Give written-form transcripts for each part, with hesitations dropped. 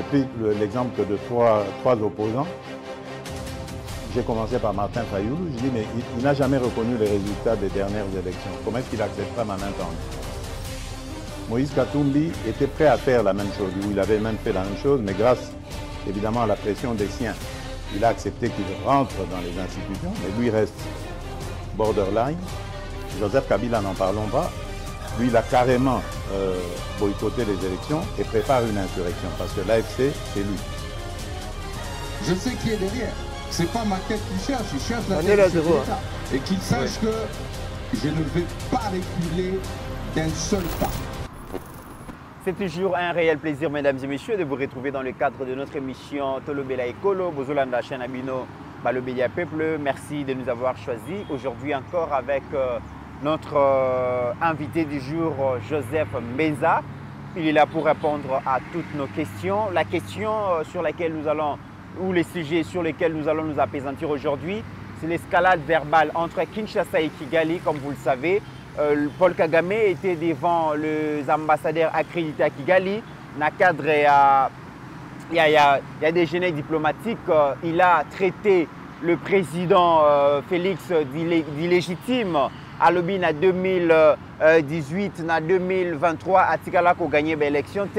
pris l'exemple de trois opposants. J'ai commencé par Martin Fayoulou. Je dis, mais il n'a jamais reconnu les résultats des dernières élections. Comment est-ce qu'il acceptera ma main tendue? Moïse Katumbi était prêt à faire la même chose. Il avait même fait la même chose, mais grâce évidemment à la pression des siens, il a accepté qu'il rentre dans les institutions, mais lui reste borderline. Joseph Kabila, n'en parlons pas. Lui, il a carrément boycotté les élections et prépare une insurrection parce que l'AFC, c'est lui. Je sais qui est derrière. C'est pas ma tête qui cherche, il cherche la tête de l'État. Et qu'il sache que je ne vais pas reculer d'un seul pas. C'est toujours un réel plaisir, mesdames et messieurs, de vous retrouver dans le cadre de notre émission Tolobela Ekolo, Bozolanda Chaîne Abino, Balobélia Peuple. Merci de nous avoir choisis. Aujourd'hui encore avec notre invité du jour, Joseph Mbenza. Il est là pour répondre à toutes nos questions. La question sur laquelle nous allons, ou les sujets sur lesquels nous allons nous apaisantir aujourd'hui, c'est l'escalade verbale entre Kinshasa et Kigali, comme vous le savez. Paul Kagame était devant les ambassadeurs accrédités à Kigali. Dans le cadre, il y a des gênés diplomatiques. Il a traité le président Félix d'illégitime. À l'obin en 2018, en 2023, à Tikala qui a gagné l'élection.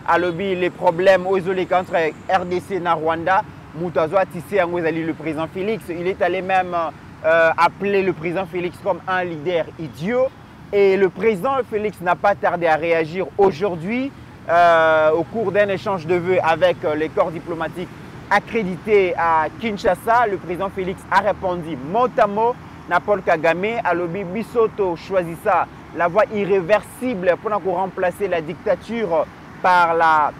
À l'obin, les problèmes entre RDC et Rwanda. Moutazo a tissé le président Félix. Il est allé même appeler le président Félix comme un leader idiot. Et le président Félix n'a pas tardé à réagir aujourd'hui au cours d'un échange de vœux avec les corps diplomatiques accrédités à Kinshasa. Le président Félix a répondu mot à mot na Paul Kagame à l'obi Bisoto choisissa la voie irréversible pour remplacer la dictature par la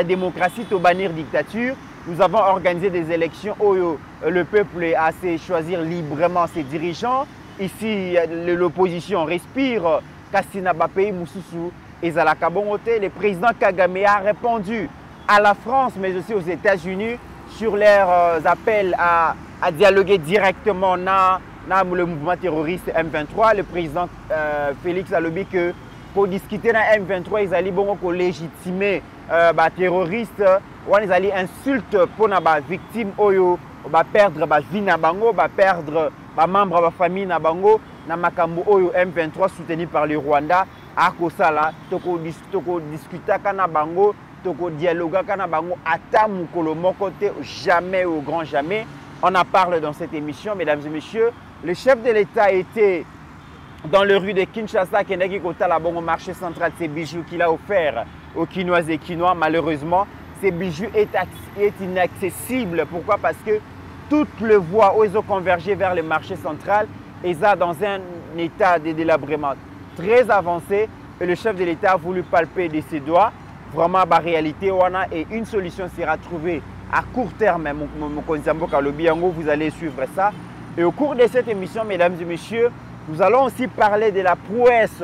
démocratie, au bannir dictature. Nous avons organisé des élections où le peuple a assez choisir librement ses dirigeants. Ici, l'opposition respire. Kassina Bapei Moussousou et Zalaka Bongote. Le président Kagame a répondu à la France, mais aussi aux États-Unis, sur leurs appels à dialoguer directement dans le mouvement terroriste M23. Le président Félix a dit que pour discuter dans M23, ils allaient légitimer les terroristes. Ils allaient insulter pour les victimes, perdre la vie, perdre les membres de la famille, na makambo oyo M23 soutenu par le Rwanda. À Kosala, toko discuter kana bango, toko dialoguer kana bango, ata mukolo mokote, jamais au grand jamais. On en parle dans cette émission, mesdames et messieurs. Le chef de l'État était dans les rues de Kinshasa, qui est au marché central, ces bijoux qu'il a offert aux Kinoises et Kinois. Malheureusement, ces bijoux est inaccessible. Pourquoi? Parce que toutes les voies où ils ont convergé vers le marché central, ils sont dans un état de délabrement très avancé. Et le chef de l'État a voulu palper de ses doigts. Vraiment, la réalité, et une solution sera trouvée à court terme. Vous allez suivre ça. Et au cours de cette émission, mesdames et messieurs, nous allons aussi parler de la prouesse,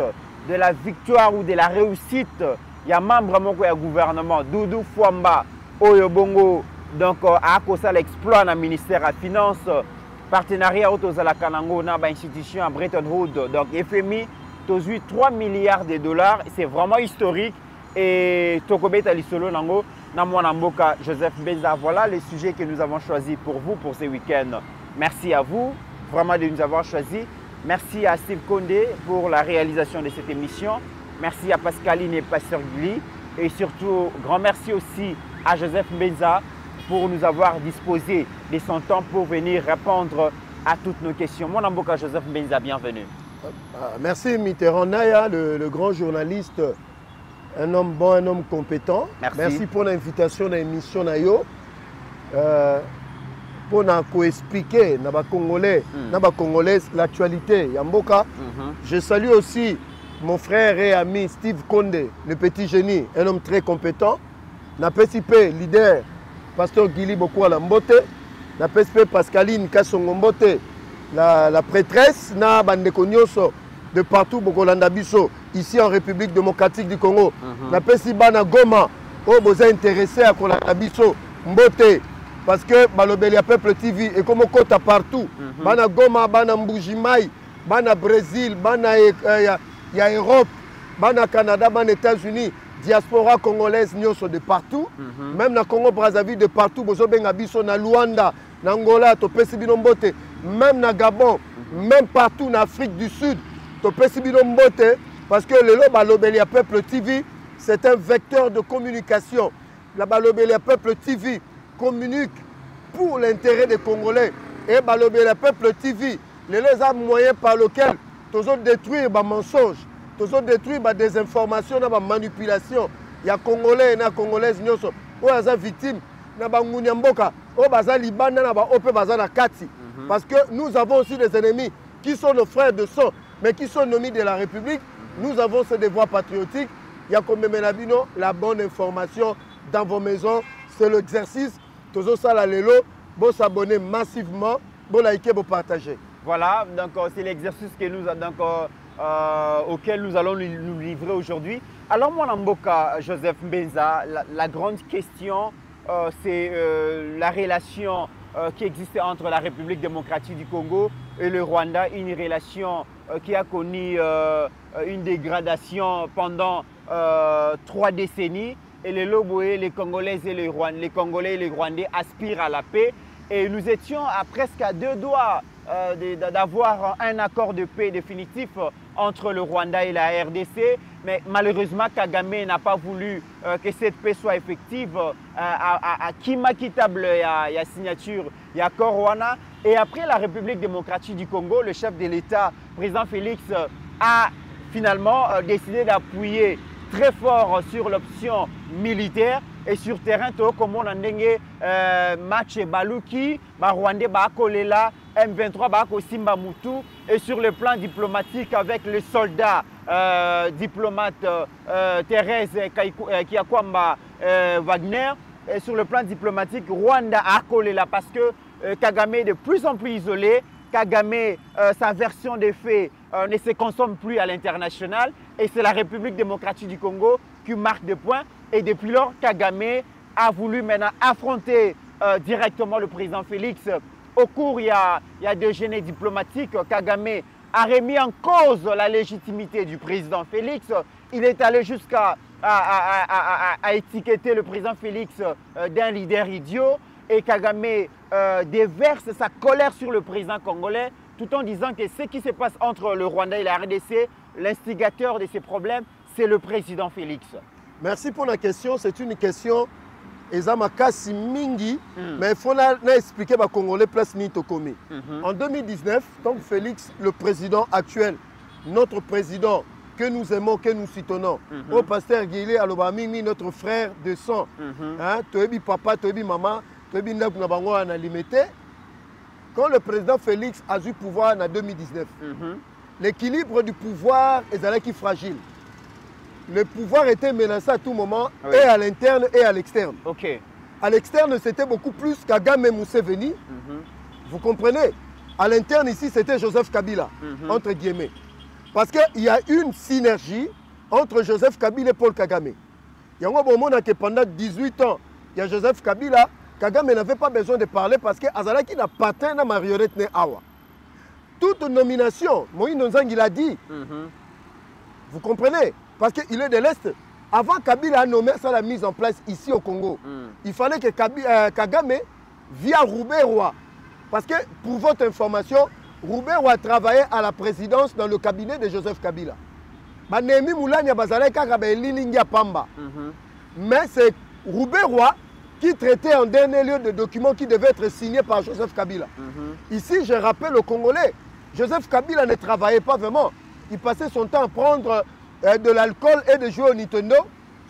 de la victoire ou de la réussite. Il y a un membre du gouvernement, Doudou Fouamba, Oyobongo, donc à cause de l'exploit dans le ministère de la Finance, partenariat autour de la Kanango, dans l'institution à Bretton Woods, donc FMI, 3 milliards de dollars. C'est vraiment historique. Et Tokobet Alisolo Nango, Namwanamboka, Joseph Mbenza. Voilà les sujets que nous avons choisis pour vous pour ce week-end. Merci à vous, vraiment de nous avoir choisis. Merci à Steve Condé pour la réalisation de cette émission. Merci à Pascaline et Pasteur Gli. Et surtout, grand merci aussi à Joseph Mbenza pour nous avoir disposé de son temps pour venir répondre à toutes nos questions. Mon amboka Joseph Mbenza, bienvenue. Merci Mitterrand Naya, le grand journaliste, un homme bon, un homme compétent. Merci pour l'invitation à l'émission Nayo. Pour nous expliquer à Congolais l'actualité Yamboka. Je salue aussi mon frère et ami Steve Condé, le petit génie, un homme très compétent. Na PSP, leader, pasteur Gili Boko Alambote. Na PSP, Pascaline Kassongombote, la prêtresse, na Bandeko Nyoso de partout, Bokolanda Biso, ici en République démocratique du Congo. Na PSP, Bana Goma, oh, vous êtes intéressé à Kolanda Biso, Mbote. Parce que Balobélia Peuple TV est comme Kota partout. Bana Goma, Bana Mbujimai, Bana Brésil, Bana Europe, Bana Canada, Bana États-Unis. diaspora congolaise nyonso de partout, même na Congo Brazzaville de partout, bozo benga biso na Luanda, na Angola, topesi bino mbote, même na Gabon, même partout en Afrique du Sud, topesi bino mbote, parce que le Balobelia Peuple TV, c'est un vecteur de communication. La Balobelia Peuple TV communique pour l'intérêt des Congolais. Et Balobelia Peuple TV, les moyens par lesquels tous détruire les mensonges, tous détruire les désinformations, les manipulations. Il y a Congolais et Congolaises qui sont victimes. Parce que nous avons aussi des ennemis qui sont nos frères de sang, mais qui sont ennemis de la République. Nous avons ce devoir patriotique. Il y a comme la bonne information dans vos maisons. C'est l'exercice. Tous ça la lelo, vous s'abonner massivement, vous liker, vous partager. Voilà, donc c'est l'exercice que nous auquel nous allons nous livrer aujourd'hui. Alors moi, Namboka, Joseph Mbenza, la grande question, c'est la relation qui existait entre la République démocratique du Congo et le Rwanda, une relation qui a connu une dégradation pendant 3 décennies. Et les Loboé, les Congolaises et les Congolais et les Rwandais aspirent à la paix. Et nous étions presque à 2 doigts d'avoir un accord de paix définitif entre le Rwanda et la RDC. Mais malheureusement, Kagame n'a pas voulu que cette paix soit effective. À Kimakitable, il y a signature, il y a accord Rwanda. Et après la République démocratique du Congo, le chef de l'État, président Félix, a finalement décidé d'appuyer très fort sur l'option militaire et sur terrain, comme on a dit, match Baluki, Rwandais Bakolela, M23 Bako Simba Moutou, et sur le plan diplomatique avec le soldat diplomate Thérèse Kiakwamba Wagner, et sur le plan diplomatique, Rwanda a Kolela parce que Kagame est de plus en plus isolé. Kagame, sa version des faits ne se consomme plus à l'international et c'est la République démocratique du Congo qui marque des points. Et depuis lors, Kagame a voulu maintenant affronter directement le président Félix. Au cours, il y a des déjeuners diplomatiques. Kagame a remis en cause la légitimité du président Félix. Il est allé jusqu'à étiqueter le président Félix d'un leader idiot. Et Kagame déverse sa colère sur le président congolais tout en disant que ce qui se passe entre le Rwanda et la RDC, l'instigateur de ces problèmes, c'est le président Félix. Merci pour la question. C'est une question Ezamakasi Mingi, mais il faut expliquer aux Congolais place Mitokomi. En 2019, donc Félix, le président actuel, notre président que nous aimons, que nous soutenons, au pasteur Guilé Alobamimi, notre frère de sang, Toebi papa, Toebi maman, quand le président Félix a eu pouvoir en 2019, l'équilibre du pouvoir est fragile. Le pouvoir était menacé à tout moment, et à l'interne et à l'externe. À l'externe, c'était beaucoup plus Kagame Museveni. Vous comprenez? À l'interne, ici, c'était Joseph Kabila, entre guillemets. Parce qu'il y a une synergie entre Joseph Kabila et Paul Kagame. Il y a un moment que pendant 18 ans, il y a Joseph Kabila. Kagame n'avait pas besoin de parler parce que Azalaki n'a pas atteint la marionnette ne awa. Toute nomination, Moïse Nzangi l'a dit. Vous comprenez? Parce qu'il est de l'Est. Avant Kabila a nommé ça la mise en place ici au Congo. Il fallait que Kagame via Roubaix-Roi. Parce que pour votre information, Roubaix-Roi travaillait à la présidence dans le cabinet de Joseph Kabila. Mais c'est Roubaix-Roi qui traitait en dernier lieu de documents qui devaient être signés par Joseph Kabila. Ici, je rappelle aux Congolais, Joseph Kabila ne travaillait pas vraiment. Il passait son temps à prendre de l'alcool et de jouer au Nintendo,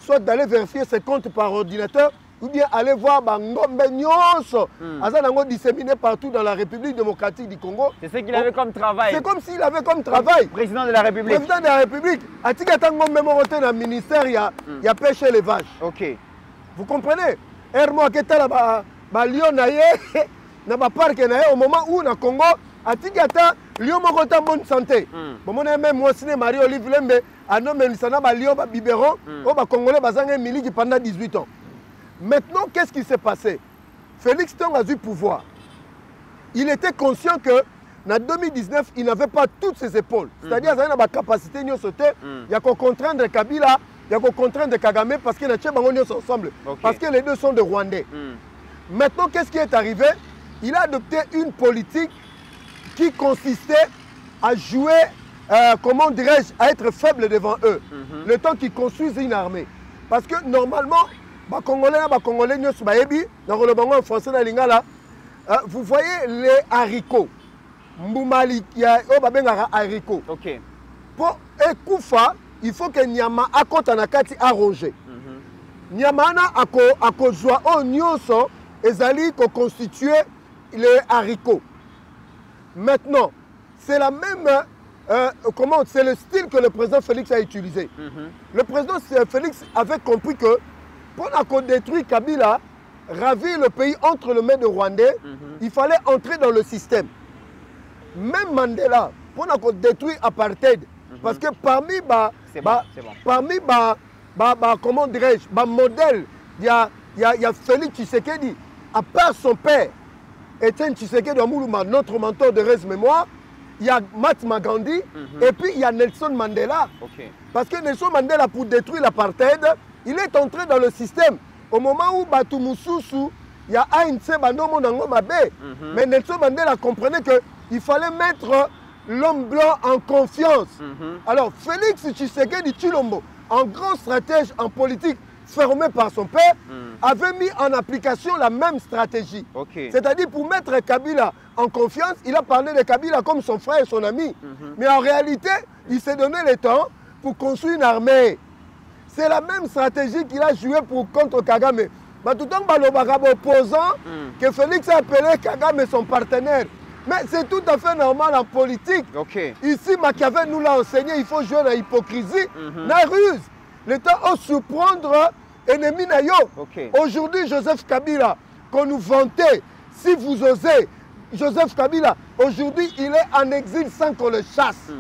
soit d'aller vérifier ses comptes par ordinateur, ou bien aller voir Bangombe Nyonso, Azanango disséminé partout dans la République démocratique du Congo. C'est ce qu'il avait comme travail. C'est comme s'il avait comme travail. Président de la République. Président de la République. Atikatangombe Memoroté dans le ministère, il y a pêche élevage. Vous comprenez? Hermo Ketala Lyon na parc au moment où na Congo atikata Lyon mokota bonne santé. Bon même moi ciné Marie Olive Lembe a nommé Lisana Lyon ba biberon au ba Congolais bazanga miliki pendant 18 ans. Maintenant qu'est-ce qui s'est passé? Félix Tong a eu pouvoir. Il était conscient que en 2019, il n'avait pas toutes ses épaules. C'est-à-dire qu'il avait la capacité de sauter. Il y a qu'à contraindre Kabila il y a contraindre Kagame parce qu'il y a des ensemble. Parce que les deux sont des Rwandais. Maintenant, qu'est-ce qui est arrivé? Il a adopté une politique qui consistait à jouer, comment dirais-je, à être faible devant eux. Le temps qu'ils construisent une armée. Parce que normalement, les Congolais, en français, vous voyez les haricots. Mboumali, il y a des haricots. Pour Ekoufa, il faut que Nyama akote anakati arrangé. Nyama a kozwa o nyonso ezali ko constituer les haricots. Maintenant, c'est la même c'est le style que le président Félix a utilisé. Le président Félix avait compris que pour détruire Kabila, ravir le pays entre les mains de Rwandais, il fallait entrer dans le système. Même Mandela, pour détruire l'apartheid, parce que parmi comment dirais-je, modèle, il y a Félix Tshisekedi, à part son père, Etienne Tshisekedi Amoulouma, notre mentor de reste mémoire, il y a Mahatma Gandhi, et puis il y a Nelson Mandela. Parce que Nelson Mandela, pour détruire l'apartheid, il est entré dans le système. Au moment où Batumususu, il y a ANC Bandomo Nangomabe, mais Nelson Mandela comprenait qu'il fallait mettre l'homme blanc en confiance. Alors, Félix Tshisekedi Tshilombo, un grand stratège en politique formé par son père, avait mis en application la même stratégie. C'est-à-dire pour mettre Kabila en confiance, il a parlé de Kabila comme son frère et son ami. Mais en réalité, il s'est donné le temps pour construire une armée. C'est la même stratégie qu'il a jouée contre Kagame. Mais tout le temps, opposant que Félix a appelé Kagame son partenaire. Mais c'est tout à fait normal en politique. Ici, Machiavel nous l'a enseigné, il faut jouer la hypocrisie, la ruse. Le temps de surprendre ennemi na yo. Aujourd'hui, Joseph Kabila, qu'on nous vantait, si vous osez, Joseph Kabila, aujourd'hui, il est en exil sans qu'on le chasse.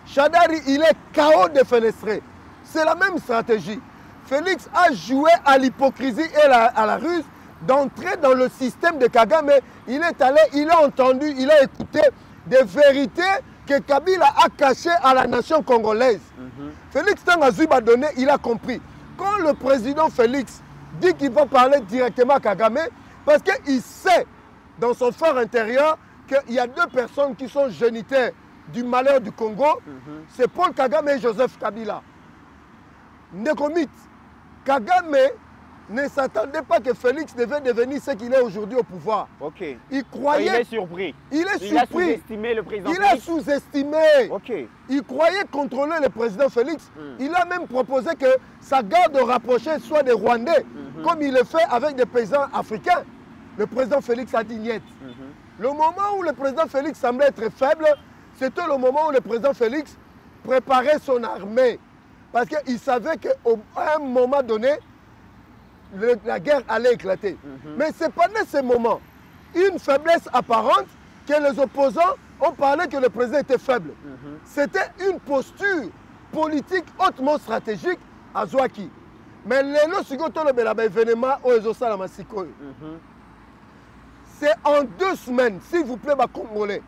Chadari, il est KO défenestré. C'est la même stratégie. Félix a joué à l'hypocrisie et à la ruse d'entrer dans le système de Kagame. Il est allé, il a entendu, il a écouté des vérités que Kabila a cachées à la nation congolaise. Félix Tangazuba donné, il a compris. Quand le président Félix dit qu'il va parler directement à Kagame, parce qu'il sait dans son fort intérieur qu'il y a deux personnes qui sont génitaires du malheur du Congo, c'est Paul Kagame et Joseph Kabila. Nekomit, Kagame ne s'attendait pas que Félix devait devenir ce qu'il est aujourd'hui au pouvoir. Il croyait... il est surpris. Il est surpris. Il a sous-estimé le président Félix. Il a sous-estimé. Il croyait contrôler le président Félix. Il a même proposé que sa garde rapprochée soit des Rwandais, comme il le fait avec des paysans africains. Le président Félix a dit niet. Le moment où le président Félix semblait être faible, c'était le moment où le président Félix préparait son armée. Parce qu'il savait qu'à un moment donné, la guerre allait éclater. Mais c'est pendant ce moment, une faiblesse apparente, que les opposants ont parlé que le président était faible. C'était une posture politique hautement stratégique à Zouaki. Mais c'est en 2 semaines, s'il vous plaît, Congolais,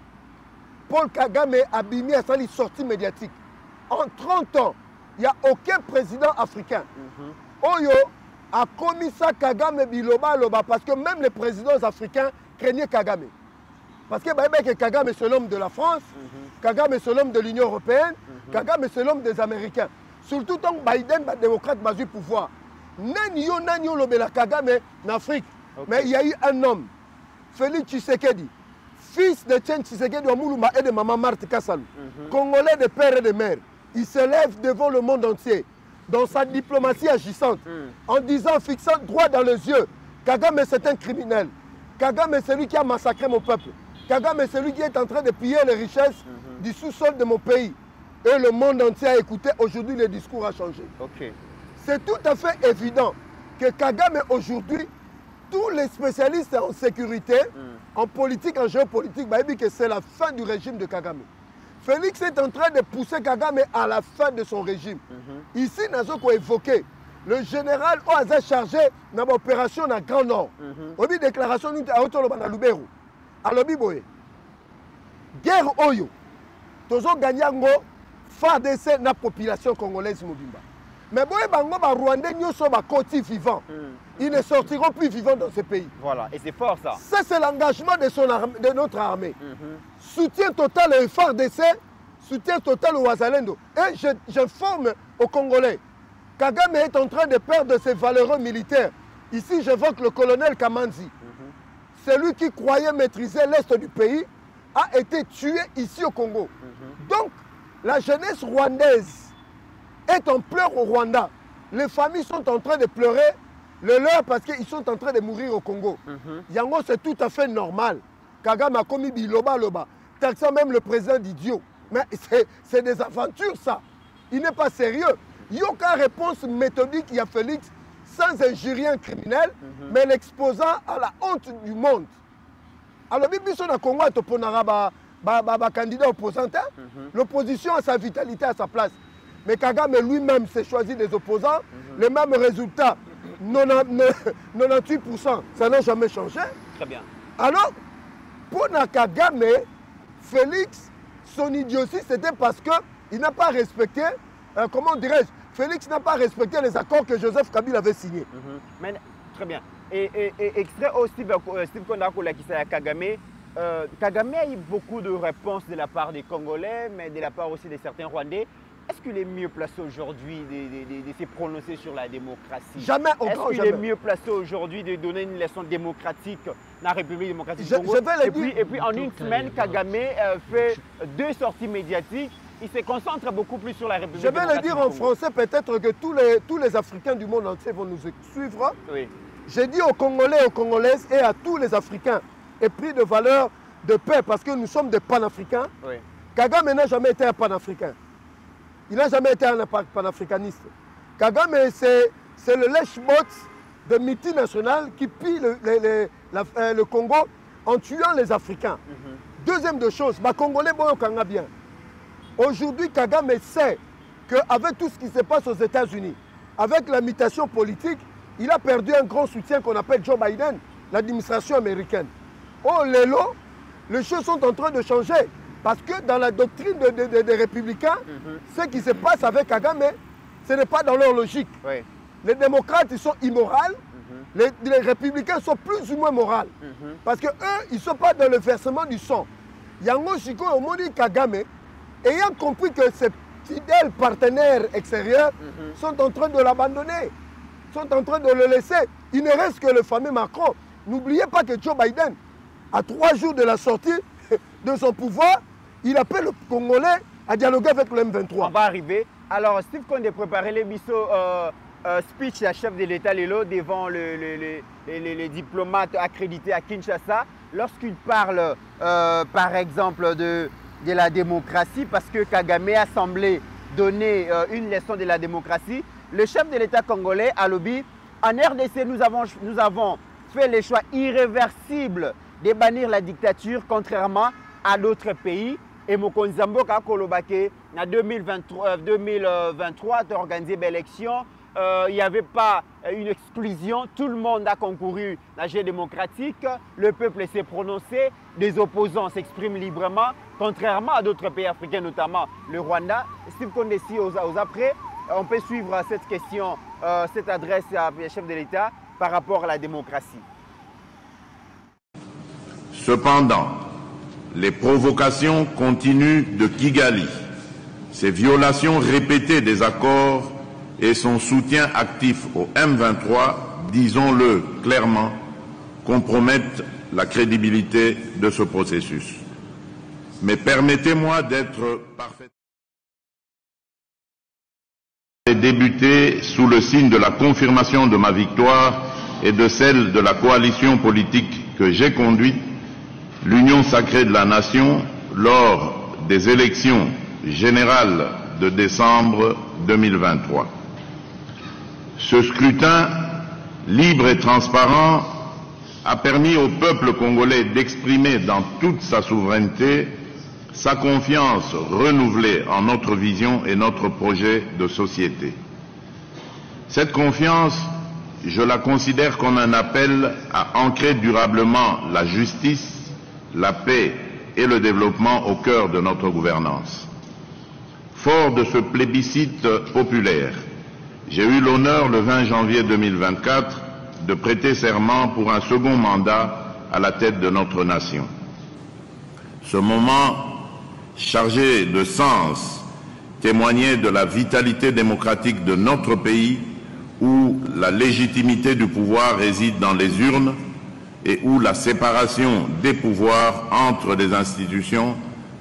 Paul Kagame a bimé à sa sortie médiatique. En 30 ans, il n'y a aucun président africain. Oyo a commis ça Kagame Biloba Loba parce que même les présidents africains craignaient Kagame. Parce que Kagame c'est l'homme de la France, Kagame c'est l'homme de l'Union européenne, Kagame c'est l'homme des Américains. Surtout tant que Biden, le démocrate, a eu pouvoir. Nanyo Lobela Kagame en Afrique. Mais il y a eu un homme, Félix Tshisekedi, fils de Etienne Tshisekedi Amoulouma et de Maman Marthe Kassalou, Congolais de père et de mère. Il se lève devant le monde entier, dans sa diplomatie agissante, en disant, fixant droit dans les yeux, Kagame c'est un criminel. Kagame c'est lui qui a massacré mon peuple. Kagame c'est lui qui est en train de piller les richesses du sous-sol de mon pays. Et le monde entier a écouté. Aujourd'hui, le discours a changé. C'est tout à fait évident que Kagame aujourd'hui, tous les spécialistes en sécurité, en politique, en géopolitique, disent que c'est la fin du régime de Kagame. Félix est en train de pousser Kagame à la fin de son régime. Ici, nous avons évoqué le général Oaza chargé dans l'opération dans le Grand Nord. On a déclaration à Otoloba Lubero. À Lobiboye. Guerre Oyo. Tozo Ganyango, FARDC na population congolaise mobimba. Mais bon, les Rwandais sont côté vivants. Ils ne sortiront plus vivants dans ce pays. Voilà, et c'est fort ça. Ça, c'est l'engagement de notre armée. Soutien total au FARDC, soutien total au Wazalendo. Et j'informe aux Congolais, Kagame est en train de perdre ses valeureux militaires. Ici, j'évoque le colonel Kamanzi. Celui qui croyait maîtriser l'Est du pays a été tué ici au Congo. Donc, la jeunesse rwandaise est en pleurs au Rwanda. Les familles sont en train de pleurer le leur parce qu'ils sont en train de mourir au Congo. Yango, c'est tout à fait normal. Kagame a commis biloba loba. Taxant même le président d'idiot. Mais c'est des aventures, ça. Il n'est pas sérieux. Il n'y a aucune réponse méthodique, il y a Félix, sans injurier un criminel, mais l'exposant à la honte du monde. Alors, Bibiso na Congo, candidat opposant, l'opposition a sa vitalité à sa place. Mais Kagame lui-même s'est choisi des opposants, les mêmes résultats, 98%, ça n'a jamais changé. Très bien. Alors, pour Kagame, Félix, son idiotie, c'était parce qu'il n'a pas respecté, comment dirais-je, Félix n'a pas respecté les accords que Joseph Kabila avait signés. Mais, très bien. Et extrait au Steve Kondako Lakisa Kagame, Kagame a eu beaucoup de réponses de la part des Congolais, mais de la part aussi de certains Rwandais. Est-ce qu'il est mieux placé aujourd'hui de se prononcer sur la démocratie? Jamais, Est-ce qu'il est mieux placé aujourd'hui de donner une leçon démocratique dans la République démocratique du Congo? Et puis en une semaine, Kagame fait 2 sorties médiatiques. Il se concentre beaucoup plus sur la République démocratique du Congo. Je vais le dire en français, peut-être que tous les Africains du monde entier vont nous suivre. Oui. J'ai dit aux Congolais et aux Congolaises et à tous les Africains, épris de valeurs de paix, parce que nous sommes des panafricains. Oui. Kagame n'a jamais été un panafricain. Il n'a jamais été un panafricaniste. Kagame, c'est le lèche-botte de multinationales qui pille le Congo en tuant les Africains. Deuxième de chose, les Congolais vont bien. Aujourd'hui, Kagame sait qu'avec tout ce qui se passe aux États-Unis, avec la mutation politique, il a perdu un grand soutien qu'on appelle Joe Biden, l'administration américaine. Oh, Lélo, les choses sont en train de changer. Parce que dans la doctrine des républicains, ce qui se passe avec Kagame, ce n'est pas dans leur logique. Oui. Les démocrates, ils sont immoraux. Les républicains sont plus ou moins moraux. Parce qu'eux, ils ne sont pas dans le versement du sang. Yango Shiko Omoni Kagame, ayant compris que ses fidèles partenaires extérieurs sont en train de l'abandonner, sont en train de le laisser. Il ne reste que le fameux Macron. N'oubliez pas que Joe Biden, à 3 jours de la sortie de son pouvoir, il appelle le Congolais à dialoguer avec le M23. On va arriver. Alors, Steve Kondé préparait les bisous speech à chef de l'État Lelo devant les diplomates accrédités à Kinshasa. Lorsqu'il parle, par exemple, de la démocratie, parce que Kagame a semblé donner une leçon de la démocratie, le chef de l'État congolais a lobby. En RDC, nous avons fait le choix irréversible de bannir la dictature, contrairement à d'autres pays. Et Mokonzi Mboka Kolobake, en 2023, tu as organisé l'élection. Il n'y avait pas une exclusion. Tout le monde a concouru à la jeu démocratique. Le peuple s'est prononcé. Les opposants s'expriment librement, contrairement à d'autres pays africains, notamment le Rwanda. Steve Kondé, aux après, on peut suivre cette question, cette adresse à chef de l'État par rapport à la démocratie. Cependant, les provocations continues de Kigali, ses violations répétées des accords et son soutien actif au M23, disons-le clairement, compromettent la crédibilité de ce processus. Mais permettez-moi d'être parfaitement et débuter sous le signe de la confirmation de ma victoire et de celle de la coalition politique que j'ai conduite, l'Union sacrée de la nation, lors des élections générales de décembre 2023. Ce scrutin libre et transparent a permis au peuple congolais d'exprimer dans toute sa souveraineté sa confiance renouvelée en notre vision et notre projet de société. Cette confiance, je la considère comme un appel à ancrer durablement la justice, la paix et le développement au cœur de notre gouvernance. Fort de ce plébiscite populaire, j'ai eu l'honneur le 20 janvier 2024 de prêter serment pour un second mandat à la tête de notre nation. Ce moment chargé de sens témoignait de la vitalité démocratique de notre pays, où la légitimité du pouvoir réside dans les urnes et où la séparation des pouvoirs entre les institutions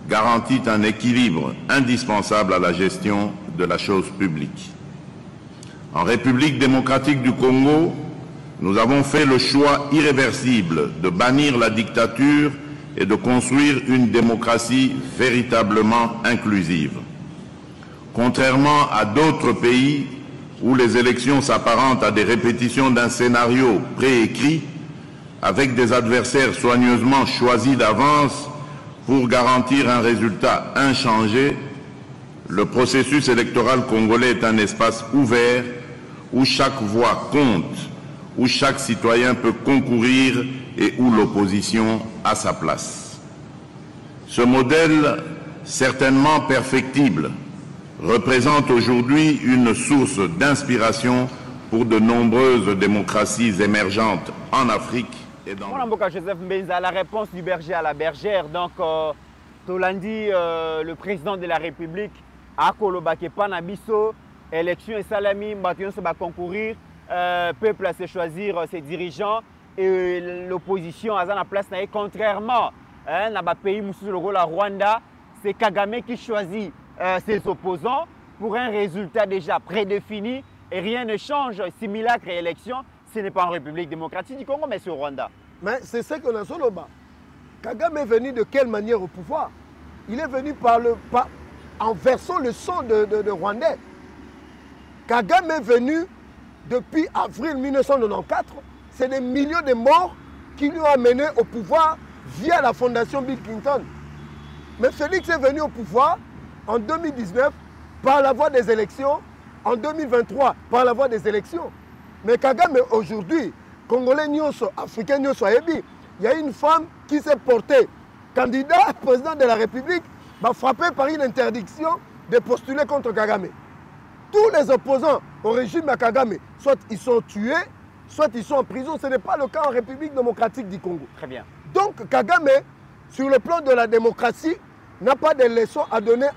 garantit un équilibre indispensable à la gestion de la chose publique. En République démocratique du Congo, nous avons fait le choix irréversible de bannir la dictature et de construire une démocratie véritablement inclusive. Contrairement à d'autres pays où les élections s'apparentent à des répétitions d'un scénario préécrit, avec des adversaires soigneusement choisis d'avance pour garantir un résultat inchangé, le processus électoral congolais est un espace ouvert où chaque voix compte, où chaque citoyen peut concourir et où l'opposition a sa place. Ce modèle, certainement perfectible, représente aujourd'hui une source d'inspiration pour de nombreuses démocraties émergentes en Afrique et dans le monde. Joseph Mbenza, la réponse du berger à la bergère. Donc, Tolandi, le président de la République, a kolobake panabiso, élection et salami, bâtiment va concourir, peuple à se choisir ses dirigeants et l'opposition a la place. Contrairement à un pays, le Rwanda, c'est Kagame qui choisit ses opposants pour un résultat déjà prédéfini et rien ne change. Simulacre et élection, ce n'est pas en République démocratique du Congo, mais c'est au Rwanda. Mais c'est ce qu'on a sur le bas. Kagame est venu de quelle manière au pouvoir? Il est venu en versant le sang de Rwandais. Kagame est venu depuis avril 1994. C'est des millions de morts qui lui ont amené au pouvoir via la fondation Bill Clinton. Mais Félix est venu au pouvoir en 2019 par la voie des élections, en 2023 par la voie des élections. Mais Kagame aujourd'hui, Congolais Nyoso, Africain Nyoso, il y a une femme qui s'est portée candidat président de la République, frappée par une interdiction de postuler contre Kagame. Tous les opposants au régime de Kagame, soit ils sont tués, soit ils sont en prison. Ce n'est pas le cas en République démocratique du Congo. Très bien. Donc Kagame, sur le plan de la démocratie, n'a pas de leçons à donner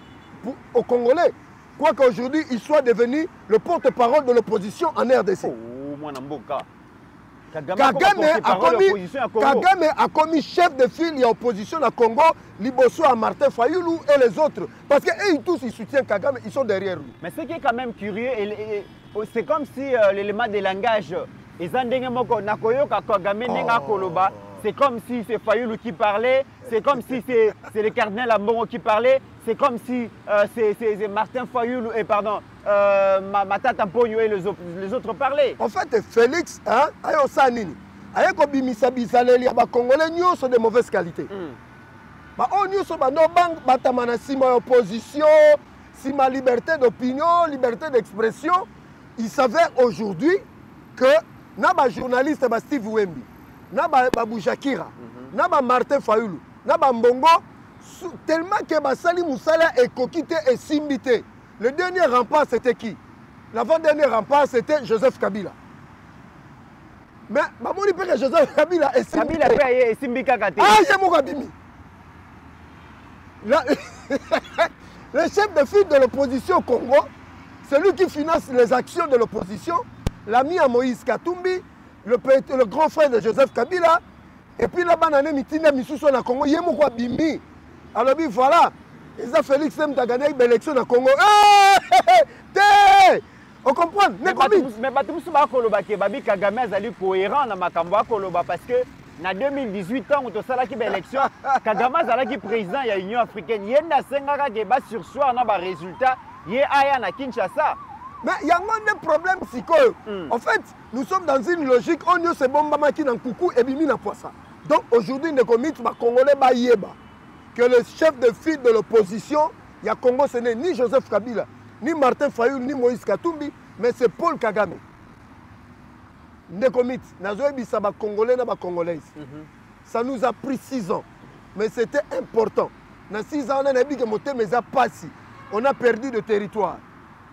aux Congolais. Quoiqu'aujourd'hui, il soit devenu le porte-parole de l'opposition en RDC. Kagame a commis chef de file et opposition à Congo, Liboso à Martin Fayoulou et les autres. Parce qu'eux tous, ils soutiennent Kagame, ils sont derrière lui. Mais ce qui est quand même curieux, c'est comme si l'élément de langage, c'est comme si c'est Fayoulou qui parlait, c'est comme si c'est le cardinal Ambongo qui parlait, c'est comme si c'est Martin Fayoulou et Matata Mpogno et les autres parlaient. En fait, Félix, il y a des Congolais de mauvaise qualité. Opposition, si ma liberté d'opinion, liberté d'expression, il s'avère aujourd'hui que les journalistes Steve Wemby, Boujakira, Martin Fayoulou, Mbongo, tellement que Basali Moussala est coquité et simbité. Le dernier rempart, c'était qui? L'avant-dernier rempart, c'était Joseph Kabila. Mais Joseph Kabila est simbité. Kabila est simbité. Ah, j'ai mon Kabimi. Le chef de file de l'opposition au Congo, celui qui finance les actions de l'opposition, l'ami à Moïse Katumbi, le grand frère de Joseph Kabila, et puis là-bas, il y a Mitina Missousso na Congo, il y a mon Bimi. Alors voilà, ils ont Félix Sem a gagné l'élection au Congo. On comprend? Mais Batumoussouba Kolobake, Babi Kagame est cohérent dans Makamba Koloba parce que en 2018 ans, où ça qui élection, Kagame est président de l'Union africaine. Il y a un débat sur soi, on a un résultat. Il y a un Kinshasa. Mais il y a un problème psychologique. En fait, nous sommes dans une logique, on y a ce bon maman qui n'a coucou et bimi n'a pas ça. Donc aujourd'hui, les Congolais Bayeba, que le chef de file de l'opposition, il y a Congo, ce n'est ni Joseph Kabila, ni Martin Fayoulou, ni Moïse Katumbi, mais c'est Paul Kagame. Congolais, Congolais. Ça nous a pris 6 ans, mais c'était important. Dans 6 ans, on a perdu de territoire,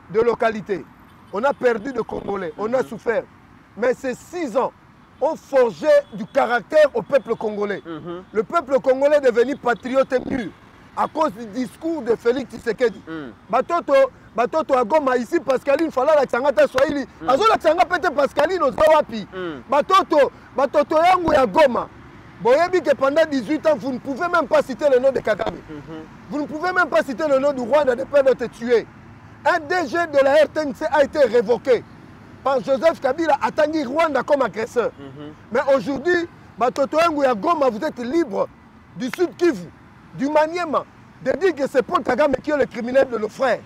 de localité. on a perdu de Congolais, on a souffert. Mais ces 6 ans ont forgé du caractère au peuple congolais. Le peuple congolais est devenu patriote mûr à cause du discours de Félix Tshisekedi. Batoto à Goma ici, Pascaline, fala la Tsangata Swahili. Azo la Tsanga pete Pascaline au Zawapi. Batoto yangu ya Goma. Boyebi que pendant 18 ans, vous ne pouvez même pas citer le nom de Kagame. Vous ne pouvez même pas citer le nom du Rwanda de père d'être tué. Un DG de la RTNC a été révoqué par Joseph Kabila à Tanguy Rwanda comme agresseur. Mais aujourd'hui, Batoto yangu ya Goma, vous êtes libre du Sud Kivu, du Maniema, de dire que c'est Paul Kagame qui est le criminel de nos frères.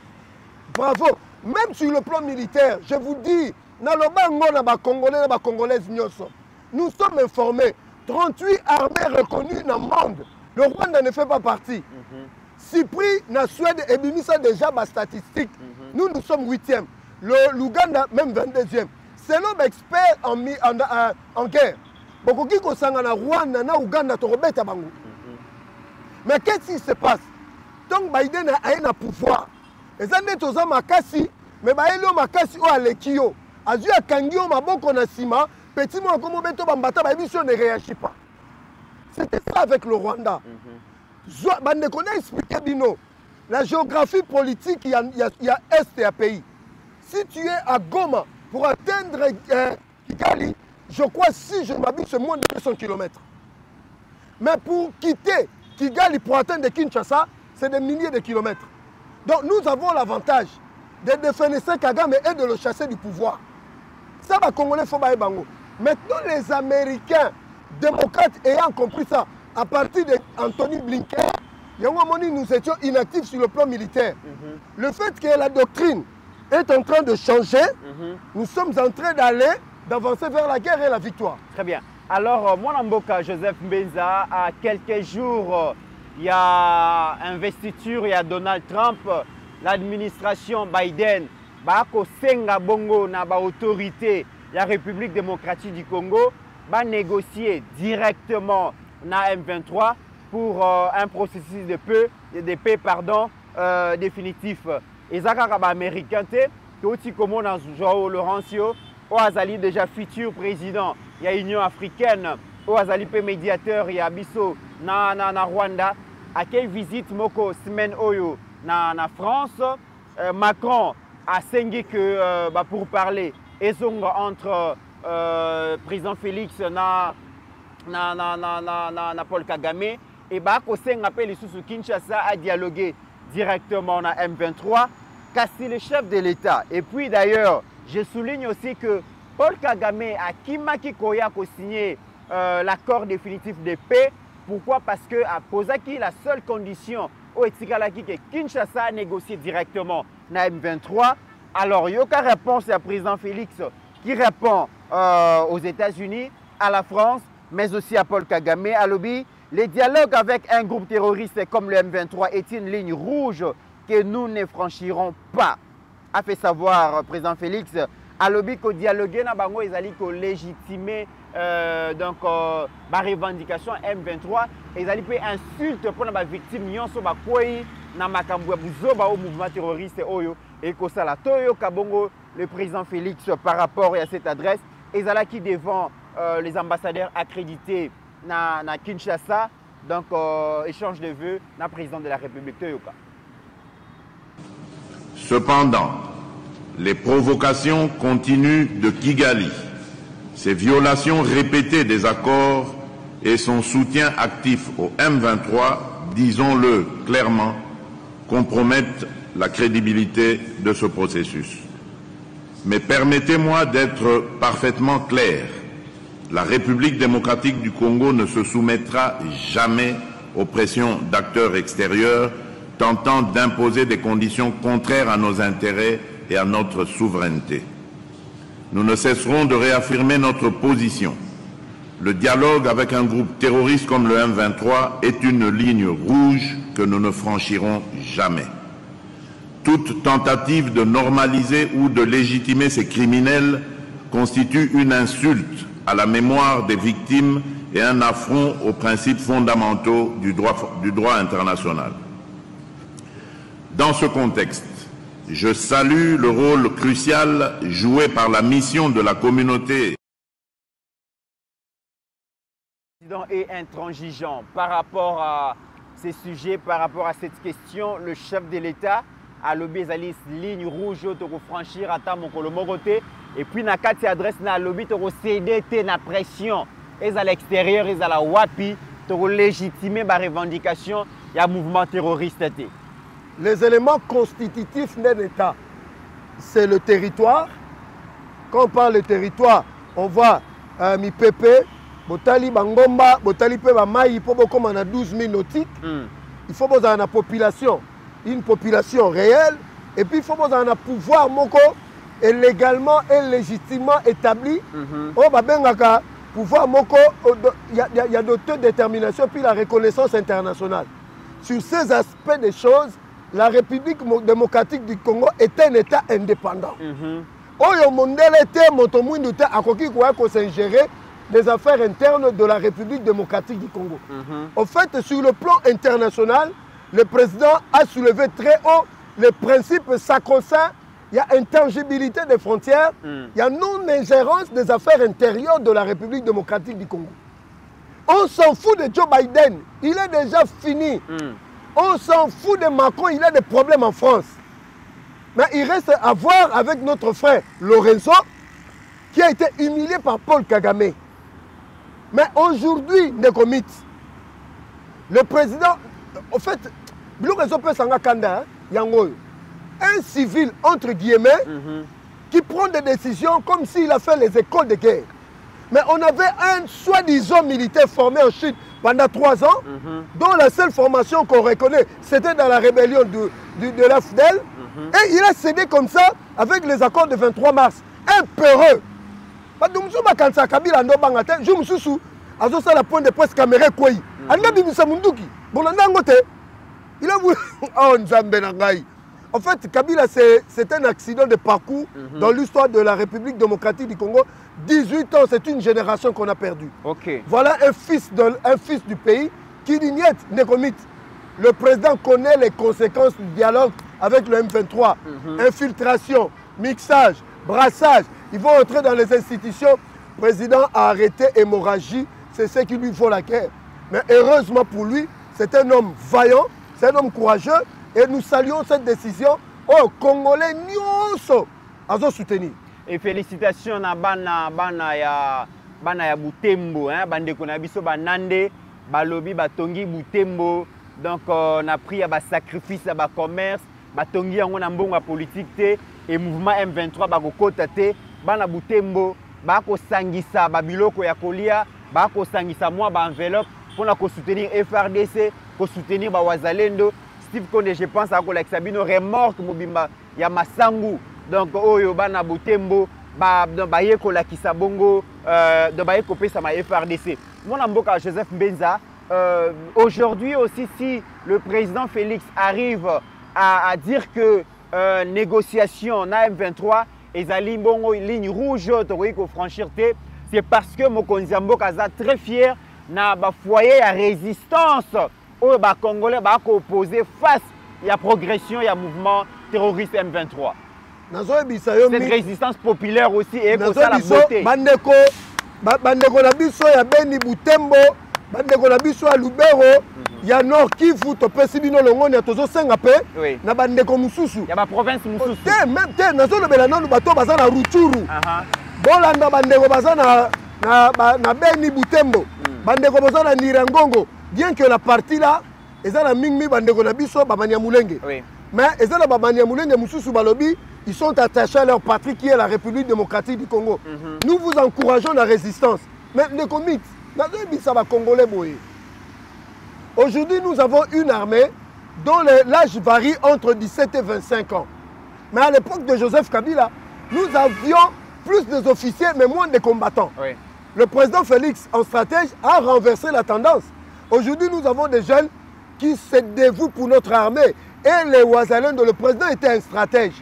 Bravo. Même sur le plan militaire, je vous dis, nous sommes informés. 38 armées reconnues dans le monde. Le Rwanda ne fait pas partie. Cypri, la Suède et Bimisa déjà ma statistique. Nous sommes 8e. L'Ouganda même 22e. C'est l'homme expert en guerre. Beaucoup qui sont en Rwanda, en Ouganda, mais qu'est-ce qui se passe? Donc Biden a un pouvoir. Et ça n'est pas makasi, mais Biden a makasi ou alekio. Azu a kangio maboko na sima, petit mo comme beto bambata ba émission ne réagit pas. C'était ça avec le Rwanda. Bande connaît expliquer bino. La géographie politique, il y a est et à pays. Si tu es à Goma pour atteindre Kigali, je crois si je m'habille c'est moins de 200 km. Mais pour quitter Kigali pour atteindre Kinshasa, c'est des milliers de kilomètres. Donc nous avons l'avantage de définir Kagame et de le chasser du pouvoir. Ça va Congolais faut bailler bango. Maintenant les Américains démocrates ayant compris ça, à partir d'Anthony Blinken, nous étions inactifs sur le plan militaire. Le fait que la doctrine est en train de changer, nous sommes en train d'avancer vers la guerre et la victoire. Très bien. Alors, mon amboka Joseph Mbenza, à quelques jours, il y a investiture, il y a Donald Trump, l'administration Biden, senga bongo na ba autorité la République démocratique du Congo va négocier directement na M23 pour un processus de paix définitif. Et ça ba américain te aussi comme dans Joao Lourenço au Azali déjà futur président, il y a Union africaine, au Azali pe médiateur, il y a Bisso na Rwanda. À quelle visite moko semaine oyo na France, Macron a sengé que pour parler et entre président Félix na Paul Kagame et ko senga appelle sous Kinshasa à dialoguer directement na M23 casser le chef de l'État. Et puis d'ailleurs, je souligne aussi que Paul Kagame a Kimaki Koya ko signé l'accord définitif de paix. Pourquoi? Parce que à Posaki, la seule condition au Etikalaki que Kinshasa a négocié directement na M23. Alors, il y a une réponse à président Félix qui répond aux États-Unis, à la France, mais aussi à Paul Kagame, à Lobby. Les dialogues avec un groupe terroriste comme le M23 est une ligne rouge que nous ne franchirons pas. A fait savoir président Félix. À Lobby, que dialoguer na bango ils allaient légitimer ma revendication M23 et ils allaient insulte pour la victime nyonso ba koi na makambo ya buzoba au mouvement terroriste oyo et que ça la toyo kabongo le président Félix par rapport à cette adresse et ils allaient qui devant les ambassadeurs accrédités na Kinshasa donc échange de vœux na président de la République toyoka. Cependant, les provocations continues de Kigali, ses violations répétées des accords et son soutien actif au M23, disons-le clairement, compromettent la crédibilité de ce processus. Mais permettez-moi d'être parfaitement clair. La République démocratique du Congo ne se soumettra jamais aux pressions d'acteurs extérieurs tentant d'imposer des conditions contraires à nos intérêts et à notre souveraineté. Nous ne cesserons de réaffirmer notre position. Le dialogue avec un groupe terroriste comme le M23 est une ligne rouge que nous ne franchirons jamais. Toute tentative de normaliser ou de légitimer ces criminels constitue une insulte à la mémoire des victimes et un affront aux principes fondamentaux du droit international. Dans ce contexte, je salue le rôle crucial joué par la mission de la communauté. Et intransigeant par rapport à ces sujets, par rapport à cette question, le chef de l'État a lobby les ligne rouge pour franchir à mon côté et puis na kati adresse na lobby pour céder na pression et à l'extérieur et à la wapi pour légitimer la revendication il y a mouvement terroriste. Les éléments constitutifs d'un État, c'est le territoire. Quand on parle de territoire, on voit mi-pépé, Botali Bangomba, Botali Peba Maï, il faut beaucoup on a 12 000 nautiques. Il faut beaucoup une population, réelle. Et puis il faut beaucoup un pouvoir moko et légalement et légitimement établi. Oh babengaka pouvoir moko, il y a d'autodétermination puis la reconnaissance internationale. Sur ces aspects des choses, la République démocratique du Congo est un État indépendant. Oyo mondele te motomwindu te akoki kwa ko s'ingérer des affaires internes de la République démocratique du Congo. En fait, sur le plan international, le président a soulevé très haut le principe sacro-saint. Il y a intangibilité des frontières, il y a non-ingérence des affaires intérieures de la République démocratique du Congo. On s'en fout de Joe Biden, il est déjà fini. On s'en fout de Macron, il a des problèmes en France. Mais il reste à voir avec notre frère Lorenzo, qui a été humilié par Paul Kagame. Mais aujourd'hui, le président, en fait, un civil, entre guillemets, qui prend des décisions comme s'il a fait les écoles de guerre. Mais on avait un soi-disant militaire formé en Chine pendant 3 ans, dont la seule formation qu'on reconnaît, c'était dans la rébellion de l'AFDEL. Et il a cédé comme ça avec les accords de 23 mars. Un peureux. La point de presse caméra il a voulu. En fait, Kabila, c'est un accident de parcours dans l'histoire de la République démocratique du Congo. 18 ans, c'est une génération qu'on a perdue. Voilà un fils du pays qui dit niet, Nekomit. Le président connaît les conséquences du dialogue avec le M23. Infiltration, mixage, brassage. Ils vont entrer dans les institutions. Le président a arrêté hémorragie. C'est ce qui lui faut la guerre. Mais heureusement pour lui, c'est un homme vaillant, c'est un homme courageux. Et nous saluons cette décision. Oh, Congolais, nyonso, azo soutenir. Et félicitations à bana ya Butembo, hein, bandeko na biso banande, balobi batongi Butembo. Donc on a pris à sacrifice à commerce, batongi yango na mbongo politique te et mouvement M23 bakokota te, bana Butembo bako sangisa babiloko ya kolia, bako sangisa moi ba enveloppe pour soutenir FRDC, pour soutenir ba Wazalendo. Steve Konde, je pense à la Sabino remorque Mobimba ya Masangu. Donc oyo bana Butembo ba yeko la Kisabongo de ba yeko pesa ma FRDC. Mon amboka Joseph Mbenza, aujourd'hui aussi si le président Félix arrive à dire que négociation na M23 ezali bongo ligne rouge to franchir te, c'est parce que Mokonzi Mboka za très fier na ba foyer à résistance aux Congolais qui opposé face à la progression et au mouvement terroriste M23. Cette résistance populaire aussi est comme ça la beauté. Bandeko na biso ya Beni Butembo, bandeko na biso ya Lubero, ya Nord Kivu to pesi bino longo na tozo senga pe na bandeko mususu. Ya ba province mususu. Même te nazo lobela nanu bato baza na Ruchuru. Bolanda bandeko baza na Beni Butembo. Bandeko baza na Nirangongo. Bien que la partie là, ils ont mis bandeko na biso babanya mulenge. Mais ils ont babanya mulenge mususu balobi, ils sont attachés à leur patrie qui est la République démocratique du Congo. Nous vous encourageons la résistance. Mais les comites, ça va congolais boyer. Aujourd'hui, nous avons une armée dont l'âge varie entre 17 et 25 ans. Mais à l'époque de Joseph Kabila, nous avions plus des officiers mais moins de combattants. Le président Félix, en stratège, a renversé la tendance. Aujourd'hui, nous avons des jeunes qui se dévouent pour notre armée. Et les Ouazalendo, le président était un stratège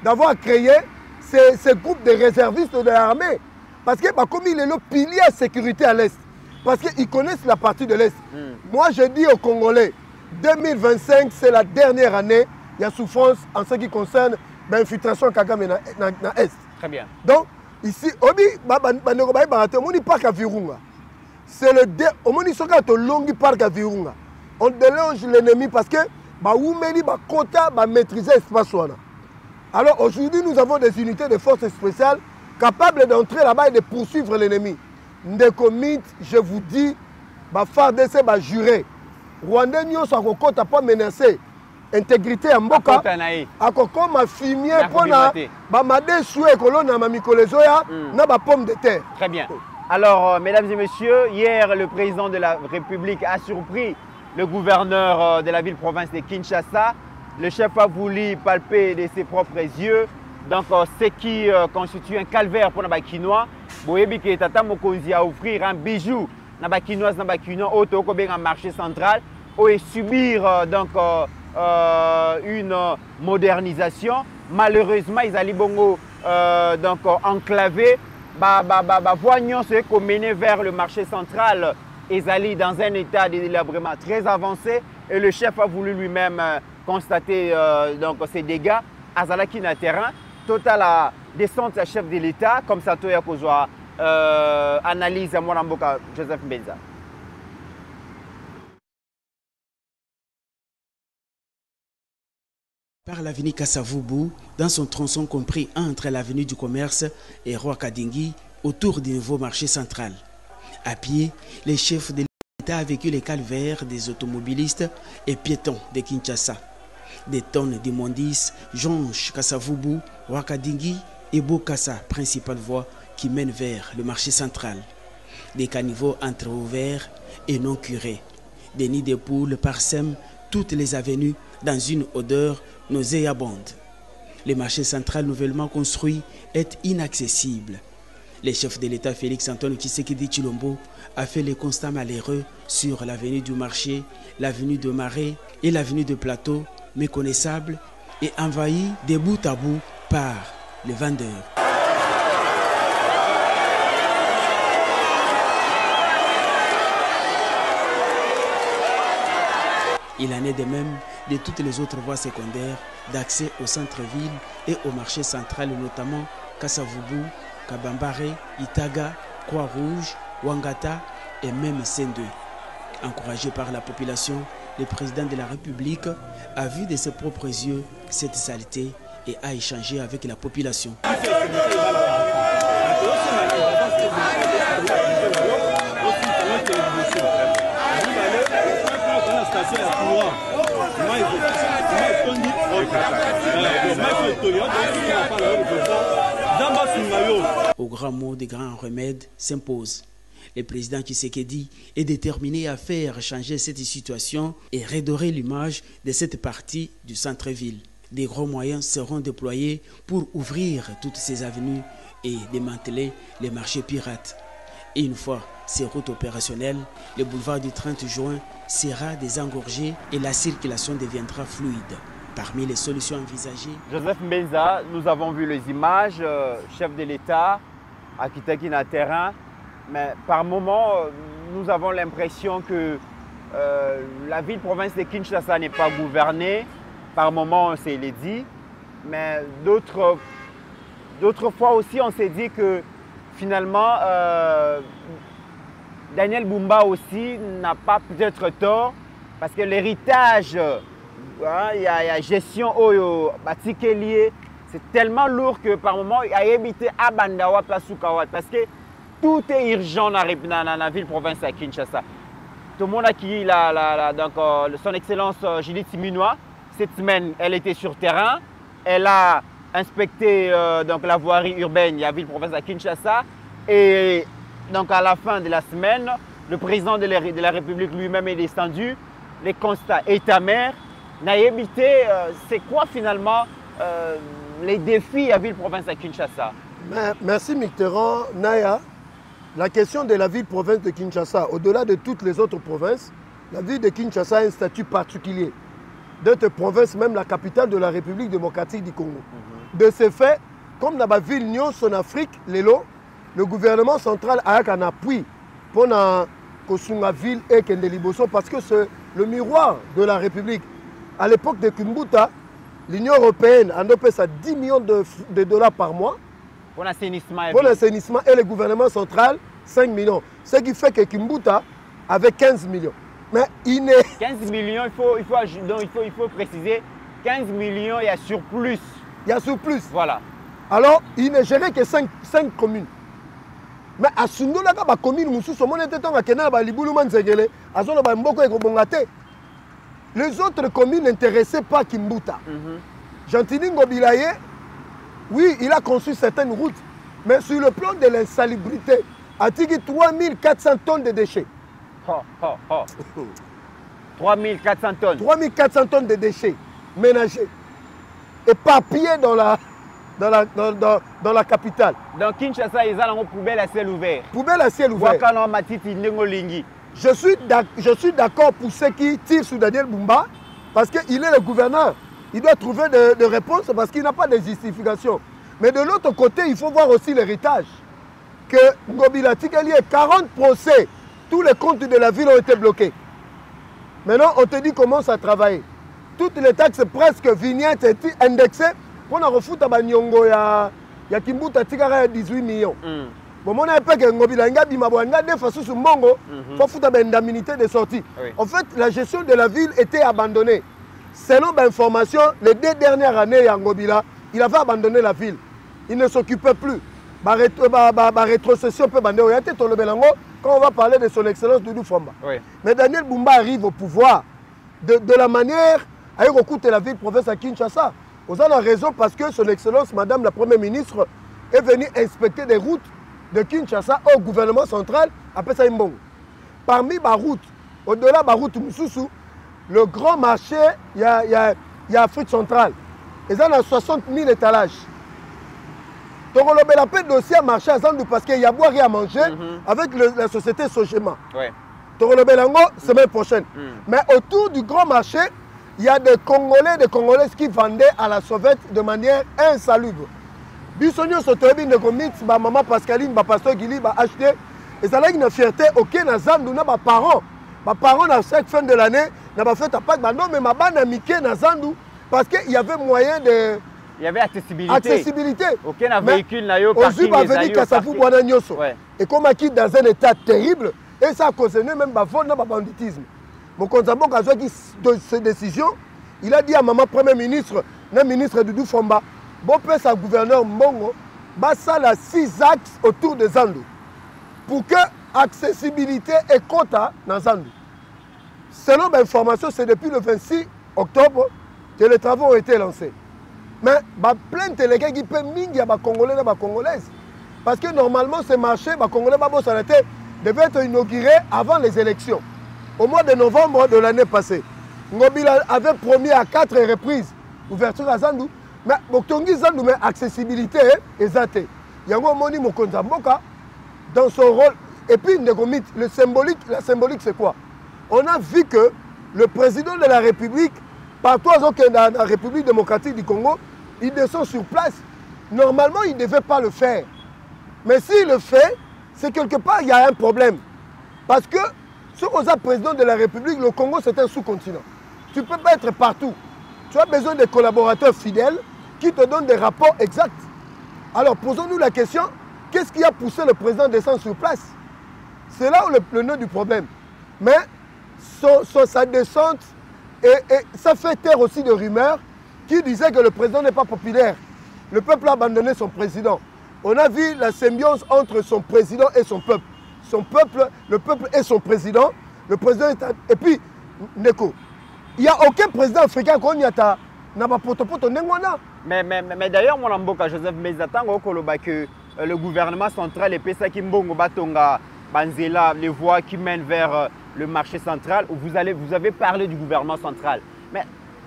d'avoir créé ces groupes de réservistes de l'armée. Parce que comme il est le pilier de sécurité à l'Est, parce qu'ils connaissent la partie de l'Est. Moi, je dis aux Congolais, 2025, c'est la dernière année. Il y a souffrance en ce qui concerne infiltration Kagame na Est. Très bien. Donc, ici, Obi, on parc à Virunga. C'est le dé. On dit que longi parc à Virunga. On déloge l'ennemi parce que Oumeli va quota va maîtriser l'espace. Alors aujourd'hui, nous avons des unités de forces spéciales capables d'entrer là-bas et de poursuivre l'ennemi. Ndekomit, je vous dis, FARDC va jurer. Rwandais n'y a pas menacé. Intégrité en Mboka. Akoko ma fumier pour na made soué kolona ma mikolezoya na ba pomme de terre. Très bien. Alors mesdames et messieurs, hier le président de la République a surpris le gouverneur de la ville-province de Kinshasa. Le chef a voulu palper de ses propres yeux. Donc ce qui constitue un calvaire pour les Kinois. Boyebi que tata mokonzi a offrir un bijou na ba Kinois na ba Kinois auto ko ben marché central et subir donc une modernisation. Malheureusement, ils allaient bongo donc enclavé. Voyons ce qu'on menait vers le marché central. Ils allaient dans un état de délabrement très avancé et le chef a voulu lui-même constater donc ces dégâts. Azalaki na terrain, total à descente à chef de l'État, comme ça Toya Kozwa analyse à Mwanamboka Joseph Mbenza. Par l'avenue Kasavubu, dans son tronçon compris entre l'avenue du Commerce et Roi Kadingi, autour du nouveau marché central. À pied, les chefs de l'État a vécu les calvaires des automobilistes et piétons de Kinshasa. Des tonnes d'immondices jonchent Kasavubu, Roi Kadingi et Bokassa, principale voie qui mène vers le marché central. Des caniveaux entrouverts et non curés. Des nids de poules parsèment toutes les avenues dans une odeur nauséabonde. Le marché central nouvellement construit est inaccessible. Le chef de l'État Félix Antoine Tshisekedi Tshilombo a fait les constats malheureux sur l'avenue du marché, l'avenue de Marais et l'avenue de Plateau, méconnaissables et envahis de bout à bout par les vendeurs. Il en est de même de toutes les autres voies secondaires d'accès au centre-ville et au marché central, notamment Kasavubu, Kabambare, Itaga, Croix-Rouge, Wangata et même Sendwe. Encouragé par la population, le président de la République a vu de ses propres yeux cette saleté et a échangé avec la population. Au grand mot des grands remèdes s'impose. Le président Tshisekedi est déterminé à faire changer cette situation et redorer l'image de cette partie du centre-ville. Des gros moyens seront déployés pour ouvrir toutes ces avenues et démanteler les marchés pirates. Et une fois ces routes opérationnelles, le boulevard du 30 juin sera désengorgé et la circulation deviendra fluide. Parmi les solutions envisagées... Joseph Mbenza, nous avons vu les images, chef de l'État, à Kitakina terrain, mais par moments, nous avons l'impression que la ville-province de Kinshasa n'est pas gouvernée. Par moments, on s'est dit, mais d'autres fois aussi, on s'est dit que finalement, Daniel Bumba aussi n'a pas peut-être tort, parce que l'héritage, il y a gestion au Batikelier, c'est tellement lourd que par moment, il y a évité à Bandawa, Plasukawat, parce que tout est urgent dans la ville-province à Kinshasa. Tout le monde a acquis donc, son excellence Judith Simunois. Cette semaine, elle était sur terrain. Elle a inspecté donc, la voirie urbaine de la ville-province à Kinshasa. Et donc à la fin de la semaine, le président de la République lui-même est descendu. Les constats est amer. Naïbité, c'est quoi finalement les défis à ville-province à Kinshasa? Merci Mitterrand. Naya, la question de la ville-province de Kinshasa, au-delà de toutes les autres provinces, la ville de Kinshasa a un statut particulier. D'autres provinces, même la capitale de la République démocratique du Congo. De ce fait, comme dans la ville Nyon, en Afrique, le gouvernement central a un appui pour la ville et Kendeliboso parce que c'est le miroir de la République. À l'époque de Kumbuta, L'Union européenne a dopé ça 10 millions de dollars par mois. Pour l'assainissement. Pour l'assainissement et le gouvernement central, 5 millions. Ce qui fait que Kimbuta avait 15 millions. Mais il est... 15 millions, il faut préciser, 15 millions, il y a surplus. Il y a surplus. Voilà. Alors, il ne gérait que 5 communes. Mais à Sundola, la commune, les autres communes n'intéressaient pas Kimbuta. Gentini Ngobilaye, oui, il a conçu certaines routes, mais sur le plan de l'insalubrité, a tiré 3400 tonnes de déchets. 3400 tonnes. 3400 tonnes de déchets ménagers, éparpillés dans la capitale. Dans Kinshasa, ils ont une poubelle à ciel ouvert. Poubelle à ciel ouvert. Je suis d'accord pour ceux qui tirent sur Daniel Bumba, parce qu'il est le gouverneur. Il doit trouver des réponses parce qu'il n'a pas de justification. Mais de l'autre côté, il faut voir aussi l'héritage. Que Ngobila Tikali est 40 procès. Tous les comptes de la ville ont été bloqués. Maintenant, on te dit commence à travailler. Toutes les taxes presque vignettes étaient indexées. On a refoutu à Banyongo, il y a Kimbuta Tikara 18 millions. Bon, on a pas que Ngobila Ngabi Mabouanga, de façon sur Mongo, il faut foutre une indemnité de sortie. En fait, la gestion de la ville était abandonnée. Selon l'information, les 2 dernières années, Ngobila, il avait abandonné la ville. Il ne s'occupait plus. Rétrocession peut abandonner. Quand on va parler de son excellence Doudou Famba. Mais Daniel Bumba arrive au pouvoir de la manière à écouter la ville province à Kinshasa. Vous avez raison parce que son excellence, madame la première ministre, est venue inspecter des routes de Kinshasa au gouvernement central à Pessaïmbong. Parmi les routes, au-delà de la route Moussoussou, le grand marché, il y a Afrique centrale. Ils ont 60 000 étalages. Donc on a appelé dossier à marché à Zandou parce qu'il y a boire et à manger avec la société Sogema. Donc on a Belango semaine prochaine. Mais autour du grand marché, il y a des Congolais qui vendaient à la sauvette de manière insalubre. Bissonio Sotobi ne commit, maman Pascaline, pasteur Gili, acheté. Et ça a une fierté, ok, na Zandou, na parents. Mes parents, à chaque fin de l'année, n'ont fait un pack, non, mais ma banne a miqué na Zandou parce qu'il y avait moyen de. Il y avait accessibilité. Aucun véhicule n'a eu parking. Et comme on quitte dans un état terrible, et ça a causé même le banditisme. Mon Konzambok a joué cette décision. Il a dit à maman premier ministre, le ministre Doudou Famba, bon père sa gouverneur Mbongo, ça a 6 axes autour de Zandou. Pour que l'accessibilité est quota dans Zandou. Selon l'information, c'est depuis le 26 octobre que les travaux ont été lancés. Mais plein de gens qui peuvent mingi à Congolais et Congolaises. Parce que normalement, ce marché, Congolais devait être inauguré avant les élections. Au mois de novembre de l'année passée, Ngobila avait promis à 4 reprises l'ouverture à Zandou. Mais Boktongi Zandou, mais accessibilité est zatée. Yango Moni Mokonza Mboka, dans son rôle. Et puis, la symbolique, c'est quoi? On a vu que le président de la République, partout dans la République démocratique du Congo, il descend sur place. Normalement, il ne devait pas le faire. Mais s'il le fait, c'est quelque part, il y a un problème. Parce que, si on est président de la République, le Congo, c'est un sous-continent. Tu ne peux pas être partout. Tu as besoin de collaborateurs fidèles qui te donnent des rapports exacts. Alors, posons-nous la question, qu'est-ce qui a poussé le président à descendre sur place? C'est là où le nœud du problème. Mais, sa descente, et ça fait taire aussi de rumeurs qui disaient que le président n'est pas populaire. Le peuple a abandonné son président. On a vu la symbiose entre son président et son peuple. Le peuple et son président. Le président est... Et puis, Neko, il n'y a aucun président africain qu'on y a n'a pas potopoto nengona. Mais d'ailleurs, mon amboka Joseph Mezatango koloba que le gouvernement central et Pesa Kimbongo Batonga Banzela, les voies qui mènent vers le marché central, où vous avez parlé du gouvernement central. Mais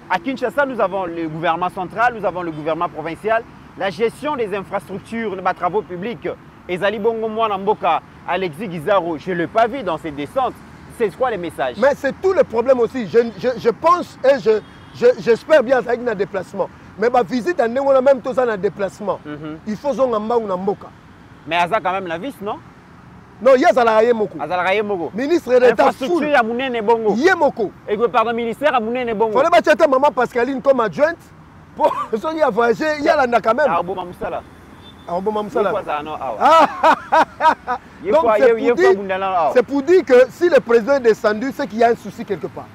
à Kinshasa, nous avons le gouvernement central, nous avons le gouvernement provincial, la gestion des infrastructures, des travaux publics. Et Zali Bongo Mboka, Alexis Guizaro, je ne l'ai pas vu dans ces descentes. C'est quoi les messages? Mais c'est tout le problème aussi. Je pense et j'espère bien avec un déplacement. Mais ma visite, on a même tout ça dans déplacement. Il faut que Mboka. Mais Aza quand même la vis, non? Non, il y a Zalaraye Moko. Ministre d'État full. Il y a Mounene Bongo. Il y a Moko. Et pardon, ministère à Mounene Bongo. Il fallait que maman Pascaline comme adjointe il y a voyagé, il y a la quand même. Ah, bon, Mamsala. Ah, bon, Mamsala. Donc, c'est pour dire que si le président est descendu, c'est qu'il y a un souci quelque part.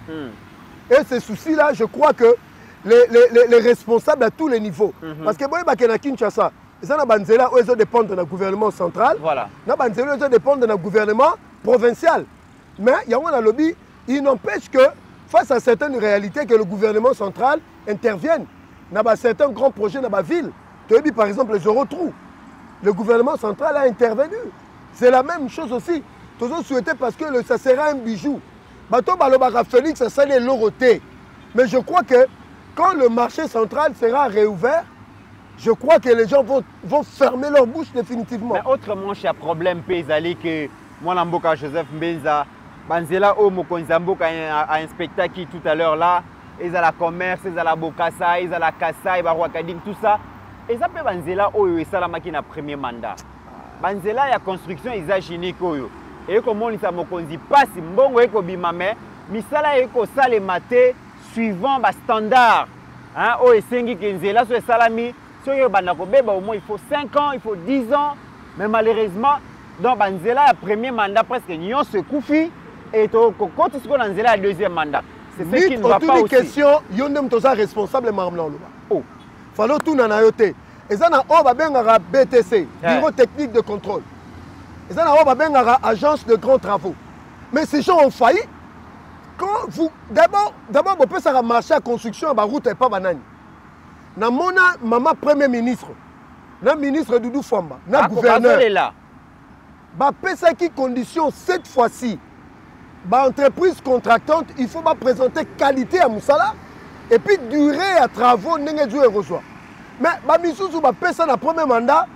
Et ce souci-là, je crois que les responsables à tous les niveaux. Parce que, à Kinshasa, ils dépendent du gouvernement central. Voilà. Ils dépendent du gouvernement provincial. Mais il y a un lobby, il n'empêche que, face à certaines réalités, que le gouvernement central intervienne. Il y a certains grands projets dans la ville. Par exemple, les Eurotrous. Le gouvernement central a intervenu. C'est la même chose aussi. Tous souhaité parce que ça sera un bijou. Félix, ça c'est l'oroté. Mais je crois que quand le marché central sera réouvert, je crois que les gens vont fermer leur bouche définitivement. Mais autrement, il y a un problème paysanné que moi, Namboka Joseph Mbenza, Banzela O Mokonzamboka a un spectacle tout à l'heure là, ils ont la commerce, ils ont la Bokassa, ils ont la Kassa, ils ont la Kading, tout ça. Et ça peut Banzela O et ça la machine à premier mandat. Banzela, il y a construction, ils ont génique. Et comment ils ont Mokonzi passe, Mbongo et Kobimame, Misala et Kosale Mate, suivant le standard. O et Sengi Kenzela, sur Salami, sur Banakobeba, au moins il faut 5 ans, il faut 10 ans. Mais malheureusement, dans Banzela, le premier mandat, presque, Nyon se koufi. Et quand tu es dans le deuxième mandat, c'est ce qui ne va pas aussi. Question, il y a un responsable Oh. Fallo tout na yote. Et ça na o BTC, Bureau technique de contrôle. Et ça na o agence de grands travaux. Mais ces gens ont failli. Quand vous d'abord vous pouvez ça marcher à construction à route et pas banane. Na mona maman premier ministre, na ministre Doudou Famba, na gouverneur. Ba pesa qui condition cette fois-ci. Entreprise contractante, il faut présenter qualité à Moussala et puis durée à travaux n'engagé et reçoit. Mais Missouzou va payer ça dans le premier mandat,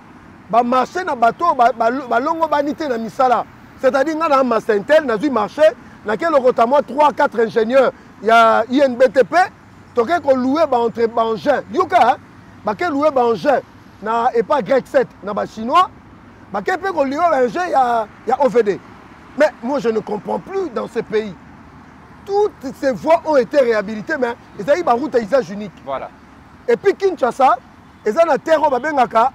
va marcher dans le bateau, va longo banité dans Missala. C'est-à-dire que dans un Massentel, dans un marché, dans lequel on a 3-4 ingénieurs, il y a INBTP, tu as loué en engin. Yuka, tu as loué en engin, et pas grec 7, dans le chinois, tu as loué en engin, il y a OVD. Mais moi, je ne comprends plus dans ce pays. Toutes ces voies ont été réhabilitées, mais ils ont eu une route à usage unique. Voilà. Et puis Kinshasa, ils ont un terreau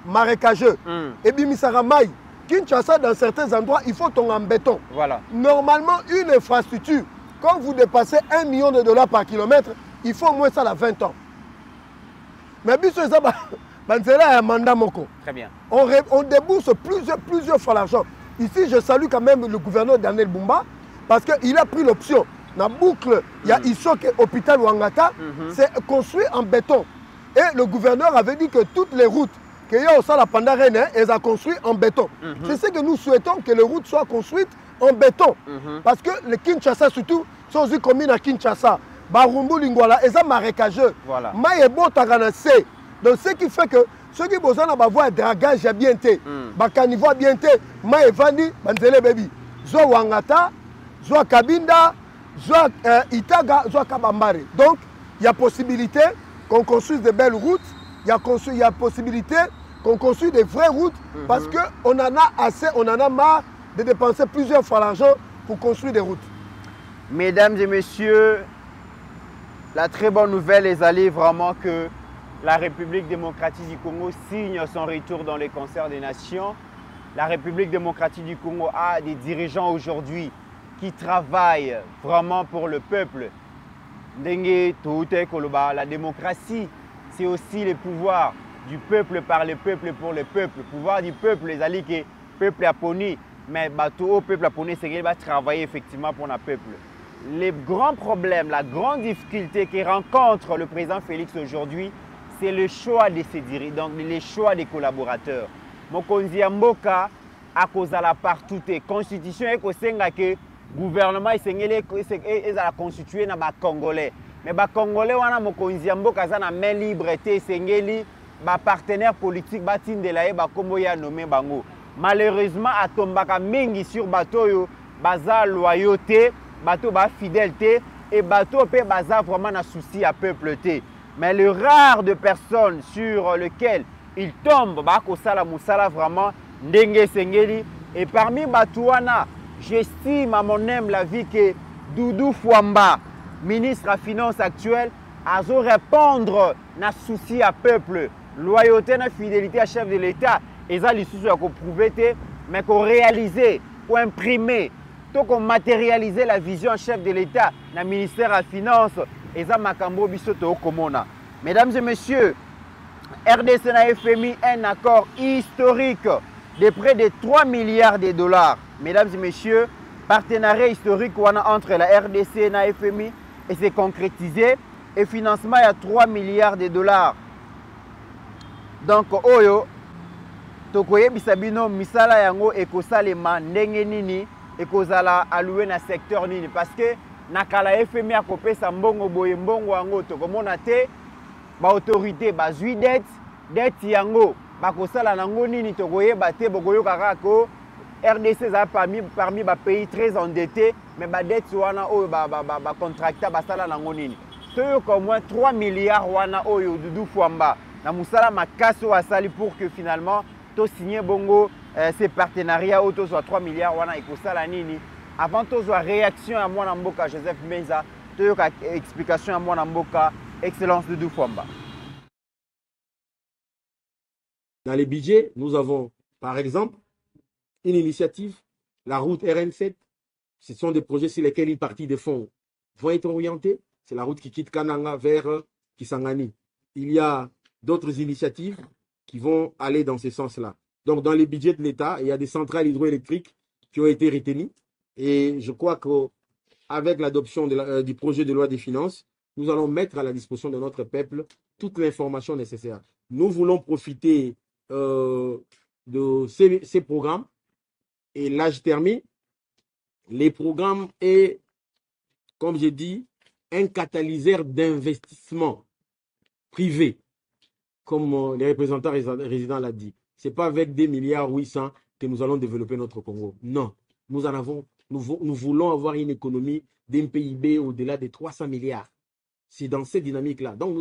marécageux. Et puis Misaramaï. Kinshasa, dans certains endroits, il faut tomber en béton. Voilà. Normalement, une infrastructure, quand vous dépassez $1 million par kilomètre, il faut au moins ça à 20 ans. Mais puis ça, c'est un mandat moko. Très bien. On débourse plusieurs fois l'argent. Ici, je salue quand même le gouverneur Daniel Bumba parce qu'il a pris l'option. Dans la boucle, il y a Issoke Hôpital Ouangata, c'est construit en béton. Et le gouverneur avait dit que toutes les routes qu'il y a au Sala Pandarene, elles ont construit en béton. C'est ce que nous souhaitons, que les routes soient construites en béton. Parce que les Kinshasa, surtout, sont aussi communes à Kinshasa. Barumbu Lingwala, elles sont marécageux. Voilà. Maïebo Taganase. Donc, ce qui fait que ceux qui ont besoin de voie de dragage bien été, caniveau bien été, Maïvandi, Banzele Baby, Zoa Wangata, Zoa Kabinda, Zoa Itaga, Zoa Kabambare. Donc, il y a possibilité qu'on construise de belles routes, il y a possibilité qu'on construise des vraies routes, parce qu'on en a assez, on en a marre de dépenser plusieurs fois l'argent pour construire des routes. Mesdames et messieurs, la très bonne nouvelle est allée vraiment que la République démocratique du Congo signe son retour dans les concerts des nations. La République démocratique du Congo a des dirigeants aujourd'hui qui travaillent vraiment pour le peuple. Ndenge Touté Koloba, la démocratie, c'est aussi le pouvoir du peuple par le peuple pour le peuple. Le pouvoir du peuple, les alliés que le peuple a poni, mais le peuple a poni, c'est qu'il va travailler effectivement pour le peuple. Les grands problèmes, la grande difficulté que rencontre le président Félix aujourd'hui, c'est le choix de ses dirigeants, donc les choix des collaborateurs. Mokonzi Mboka, à cause de la partout, constitution et que gouvernement est constitué dans les Congolais. Mais les Congolais, Mokonzi Mboka, ont main libre, les partenaires politiques, ils nommé Bango. Malheureusement, à Tombaka Mingi sur bateau, baza loyauté, bateau fidélité et bateau baza vraiment un souci à peuple. Mais le rare de personnes sur lesquelles il tombe, Moussala vraiment, Ndenge Sengeli. Et parmi Batouana, j'estime à mon âme la vie que Doudou Fwamba, ministre à Finances actuel, azo répondre na souci à peuple, loyauté na fidélité à chef de l'État, et ça les soucis à prouver mais qu'on réaliser, qu'on imprimer, qu'on matérialiser la vision en chef de l'État, na ministère à finance, et ça makambo bisoto okomona. Mesdames et messieurs, RDC na FMI un accord historique de près de 3 milliards de dollars. Mesdames et messieurs, partenariat historique entre la RDC et la FMI et c'est concrétisé et financement à 3 milliards de dollars. Donc, oyo, tokoye bisabino misala yango ekosalema ndenge nini ekozala alloué na secteur nini parce que nakala FMI akopesa mbongo boye mbongo yango tokomona te ba autorité bazui dette yango bakosala nango nini tokoyeba te bokoyoka kako RDC za parmi ba pays très endettés mais ba dette wana oyo ba contracta basala nango nini toyoka au moins 3 milliards wana oyo Doudou Fwamba na musala makaso asali pour que finalement to signer bongo ces partenariats auto soit 3 milliards wana ekosala nini avant to soit réaction à mwana mboka Joseph Mbenza toyoka explication à mwana mboka excellence Doudou Fwamba. Dans les budgets, nous avons par exemple une initiative, la route RN7. Ce sont des projets sur lesquels une partie des fonds vont être orientés. C'est la route qui quitte Kananga vers Kisangani. Il y a d'autres initiatives qui vont aller dans ce sens-là. Donc dans les budgets de l'État, il y a des centrales hydroélectriques qui ont été retenues. Et je crois qu'avec l'adoption du projet de loi des finances, nous allons mettre à la disposition de notre peuple toute l'information nécessaire. Nous voulons profiter de ces programmes. Et là, je termine. Les programmes est, comme j'ai dit, un catalyseur d'investissement privé, comme les représentants résidents l'ont dit. Ce n'est pas avec 2,8 milliards que nous allons développer notre Congo. Non, nous voulons avoir une économie d'un PIB au-delà de 300 milliards. C'est dans cette dynamique-là. Donc,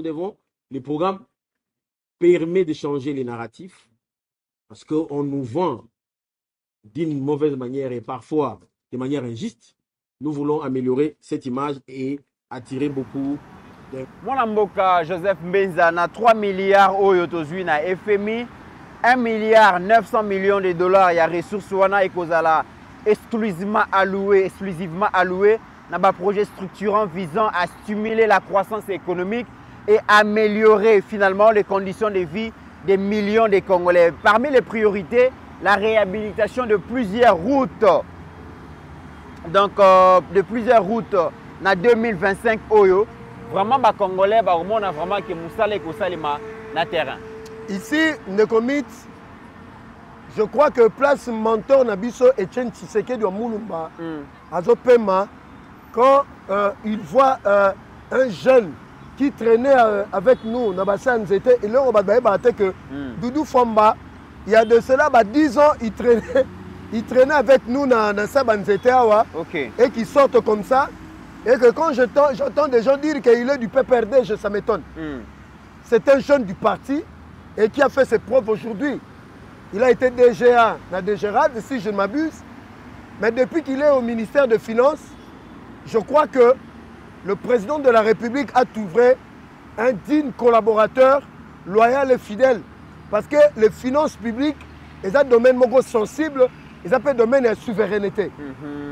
les programmes permettent de changer les narratifs parce qu'on nous vend d'une mauvaise manière et parfois de manière injuste. Nous voulons améliorer cette image et attirer beaucoup de... Mon mboka Joseph Mbenza na 3 milliards oyo tozui na FMI 1 milliard 900 millions de dollars ya ressources wana ekozala exclusivement alloué dans un projet structurant visant à stimuler la croissance économique et améliorer finalement les conditions de vie des millions de Congolais. Parmi les priorités, la réhabilitation de plusieurs routes. Donc, de plusieurs routes en 2025, Oyo, vraiment, les Congolais, on a vraiment que Moussale Kosalima na terrain. Ici, Nekomit, je crois que place mentor Nabiso Etienne Tshisekedi de Moulumba, à Zopema, quand il voit un jeune qui traînait avec nous, Nabassan Zete, et là, on va dire que Doudou Fwamba, il y a de cela 10 ans, il traînait avec nous dans Sabanzeteawa et qui sortent comme ça. Et que quand j'entends des gens dire qu'il est du PPRD, ça m'étonne. C'est un jeune du parti et qui a fait ses preuves aujourd'hui. Il a été DGA dans DGRAD, si je ne m'abuse. Mais depuis qu'il est au ministère des Finances, je crois que le président de la République a trouvé un digne collaborateur, loyal et fidèle. Parce que les finances publiques, c'est un domaine sensible, c'est un domaine de souveraineté.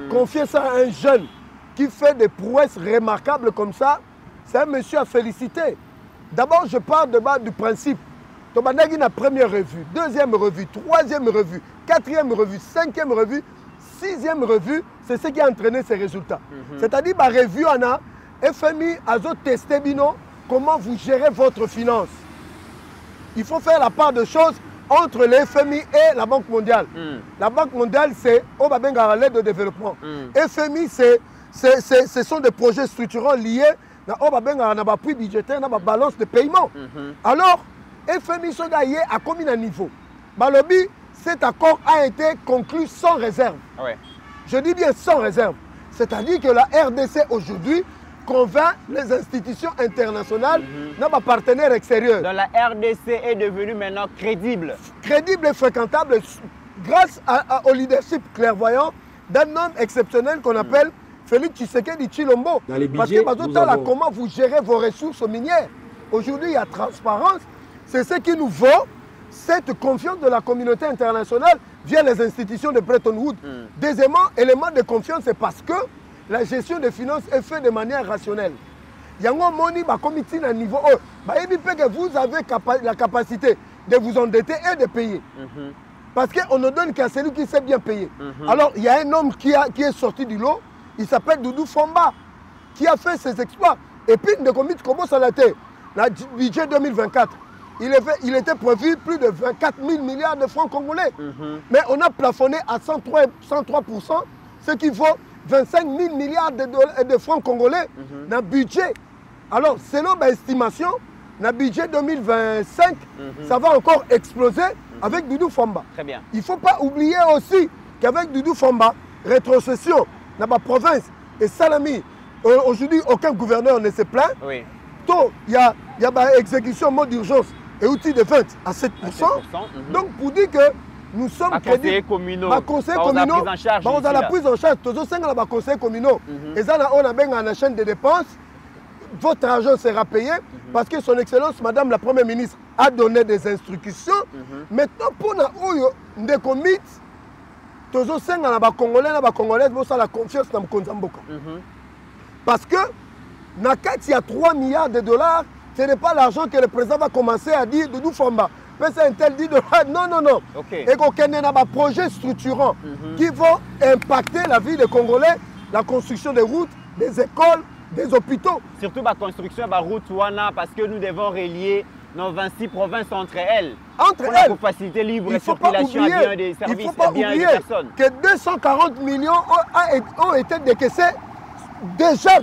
Confier ça à un jeune qui fait des prouesses remarquables comme ça, c'est un monsieur à féliciter. D'abord, je pars du principe. Tobanagi na première revue, deuxième revue, troisième revue, quatrième revue, cinquième revue, sixième revue, c'est ce qui a entraîné ces résultats. C'est-à-dire, la revue, on a FMI a testé comment vous gérez votre finance. Il faut faire la part de choses entre le FMI et la Banque mondiale. La Banque mondiale, c'est l'aide au développement. FMI, ce sont des projets structurants liés à l'appui budgétaire, à la balance de paiement. Alors, FMI a combien de niveau? Balobi, cet accord a été conclu sans réserve. Je dis bien sans réserve. C'est-à-dire que la RDC aujourd'hui convainc les institutions internationales, nos partenaires extérieurs. Donc la RDC est devenue maintenant crédible. Crédible et fréquentable grâce au leadership clairvoyant d'un homme exceptionnel qu'on appelle Félix Tshisekedi Tshilombo. Dans les Parce budgets, que nous avons... comment vous gérez vos ressources minières. Aujourd'hui, il y a transparence. C'est ce qui nous vaut cette confiance de la communauté internationale via les institutions de Bretton Woods. Deuxièmement, élément de confiance, c'est parce que la gestion des finances est faite de manière rationnelle. Yango Moni, comité à niveau E, que vous avez la capacité de vous endetter et de payer. Parce qu'on ne donne qu'à celui qui sait bien payer. Alors, il y a un homme qui est sorti du lot, il s'appelle Doudou Fomba, qui a fait ses exploits. Et puis, le comité commence à la tête. Le budget 2024, il était prévu plus de 24 000 milliards de francs congolais. Mais on a plafonné à 103%, ce qui vaut 25 000 milliards de francs congolais dans le budget. Alors, selon ma estimation, dans le budget 2025, ça va encore exploser avec Doudou Fomba. Très bien. Il ne faut pas oublier aussi qu'avec Doudou Fomba, rétrocession dans ma province et Salami, aujourd'hui, aucun gouverneur ne se plaint. Oui. Il y a exécution en mode d'urgence et outils de 20 à 7%. Donc, pour dire que nous sommes conseillers communaux. Conseillers communaux, on a la prise en charge. Tous les conseillers communaux. Et ça, on a bien la chaîne de dépenses. Votre argent sera payé parce que son Excellence, Madame la Première ministre, a donné des instructions. Maintenant, pour nous commis, tous les Congolais et Congolaises ont la confiance dans le Konzamboka. Parce que, il y a 3 milliards de dollars, ce n'est pas l'argent que le président va commencer à dire de nous Fomba. Mais c'est un tel dit de non, non, non. Et qu'on ait un projet structurant qui vont impacter la vie des Congolais, la construction des routes, des écoles, des hôpitaux. Surtout la construction de la route Wana, parce que nous devons relier nos 26 provinces entre elles. Entre elles. Pour faciliter libre circulation à bien des services, il ne faut pas oublier que 240 millions ont été décaissés déjà.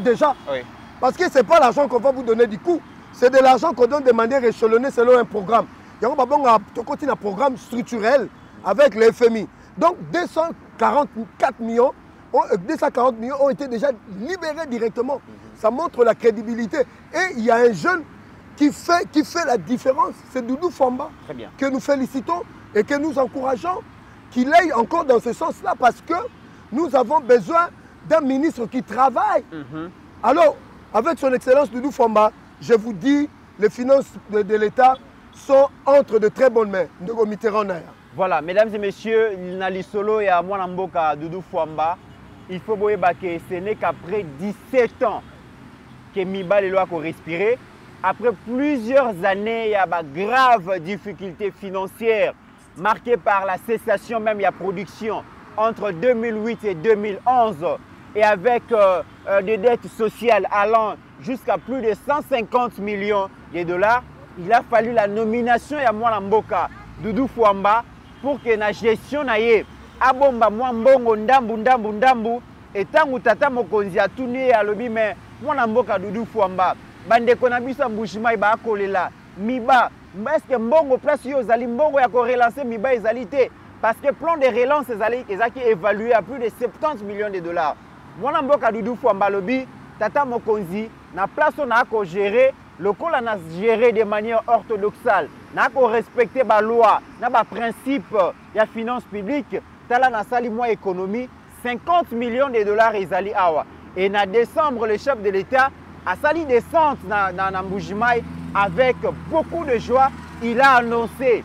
Oui. Parce que ce n'est pas l'argent qu'on va vous donner du coup. C'est de l'argent qu'on donne de manière échelonnée selon un programme. Il y a un programme structurel avec le FMI. Donc 240 millions ont été déjà libérés directement. Ça montre la crédibilité. Et il y a un jeune qui fait la différence. C'est Doudou Fomba. Très bien. Que nous félicitons et que nous encourageons qu'il aille encore dans ce sens-là parce que nous avons besoin d'un ministre qui travaille. Alors, avec son Excellence Doudou Fomba, je vous dis, les finances de l'État sont entre de très bonnes mains. Voilà, mesdames et messieurs, Nali Solo et à Mwanamboka Doudou Fomba, il faut que ce n'est qu'après 17 ans que Miba les lois qu'on respirer. Après plusieurs années, il y a de graves difficultés financières marquées par la cessation même de la production entre 2008 et 2011 et avec des dettes sociales allant jusqu'à plus de 150 millions de dollars. Il a fallu la nomination de Mwanamboka Doudou Fomba pour que la gestion n'aille abomba mwambongo ndambu et tangu tata mokonzi atuni alobi mais Mwanamboka Doudou Fomba bandeko na biso mbushima ba kolela miba est-ce que mbongo place yo zali mbongo ya ko relancer miba ezalité parce que plan de relance ezaki évalué à plus de 70 millions de dollars. Mwanamboka Doudou Fomba lobi tata mokonzi na place on a ko gérer le col a géré de manière orthodoxale, n'a pas respecté la loi, n'a pas principe de la finance publique, tala na sali moi économie 50 millions de dollars ezali awa. Et en décembre le chef de l'État a sali descente dans Mbujimaï avec beaucoup de joie. Il a annoncé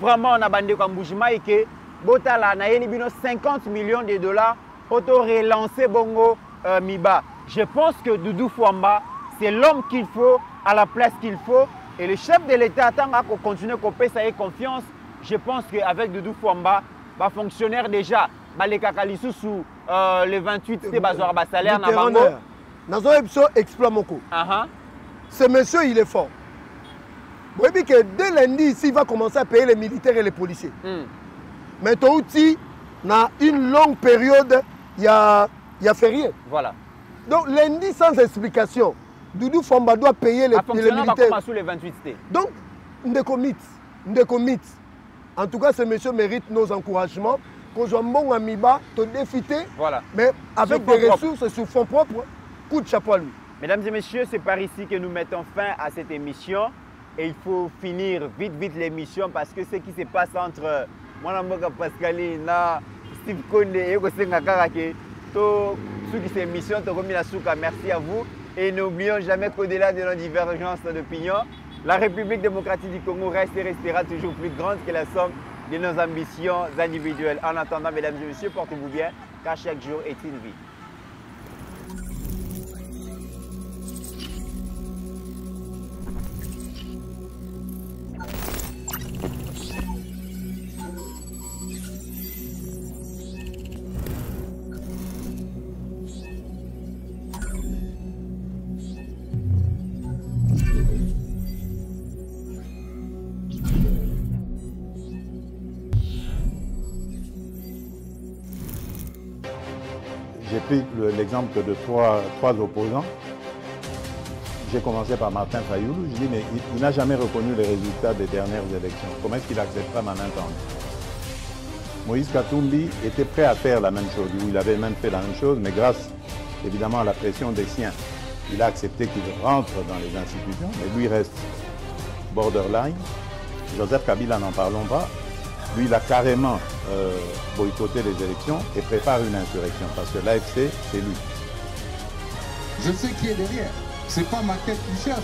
vraiment na bande ko Mbujimaï que botala na yeli 50 millions de dollars pour relancer bongo Miba. Je pense que Doudou Fomba c'est l'homme qu'il faut, à la place qu'il faut. Et le chef de l'État attend qu'on continue à payer sa confiance. Je pense qu'avec Doudou Fomba, va fonctionnaire déjà. Les Kakalisou sous le 28, c'est bazar bas salaire. Ce monsieur, il est fort. Vous voyez que dès lundi, ici, il va commencer à payer les militaires et les policiers. Mais aussi, dans une longue période, il y a férié. Voilà. Donc lundi, sans explication, Doudou Fomba doit payer les militaires. Les 28 donc, Ndeko en tout cas, ce monsieur mérite nos encouragements. Qu'on soit bon à Miba, te défiter, voilà. Mais avec des ressources sur fonds propres, coup de chapeau à lui. Mesdames et messieurs, c'est par ici que nous mettons fin à cette émission. Et il faut finir vite l'émission parce que ce qui se passe entre Mwanamboka Pascaline, Steve Konde et Kosenga Karake, Sous qui c'est émission, merci à vous. Et n'oublions jamais qu'au-delà de nos divergences d'opinion, la République démocratique du Congo reste et restera toujours plus grande que la somme de nos ambitions individuelles. En attendant, mesdames et messieurs, portez-vous bien, car chaque jour est une vie. J'ai pris l'exemple de trois opposants. J'ai commencé par Martin Fayoulou. Je dis, mais il n'a jamais reconnu les résultats des dernières élections. Comment est-ce qu'il acceptera ma main tendue? Moïse Katumbi était prêt à faire la même chose. Il avait même fait la même chose, mais grâce évidemment à la pression des siens, il a accepté qu'il rentre dans les institutions, mais lui reste borderline. Joseph Kabila, n'en parlons pas. Lui, il a carrément boycotté les élections et prépare une insurrection parce que l'AFC, c'est lui. Je sais qui est derrière. C'est pas ma tête qui cherche.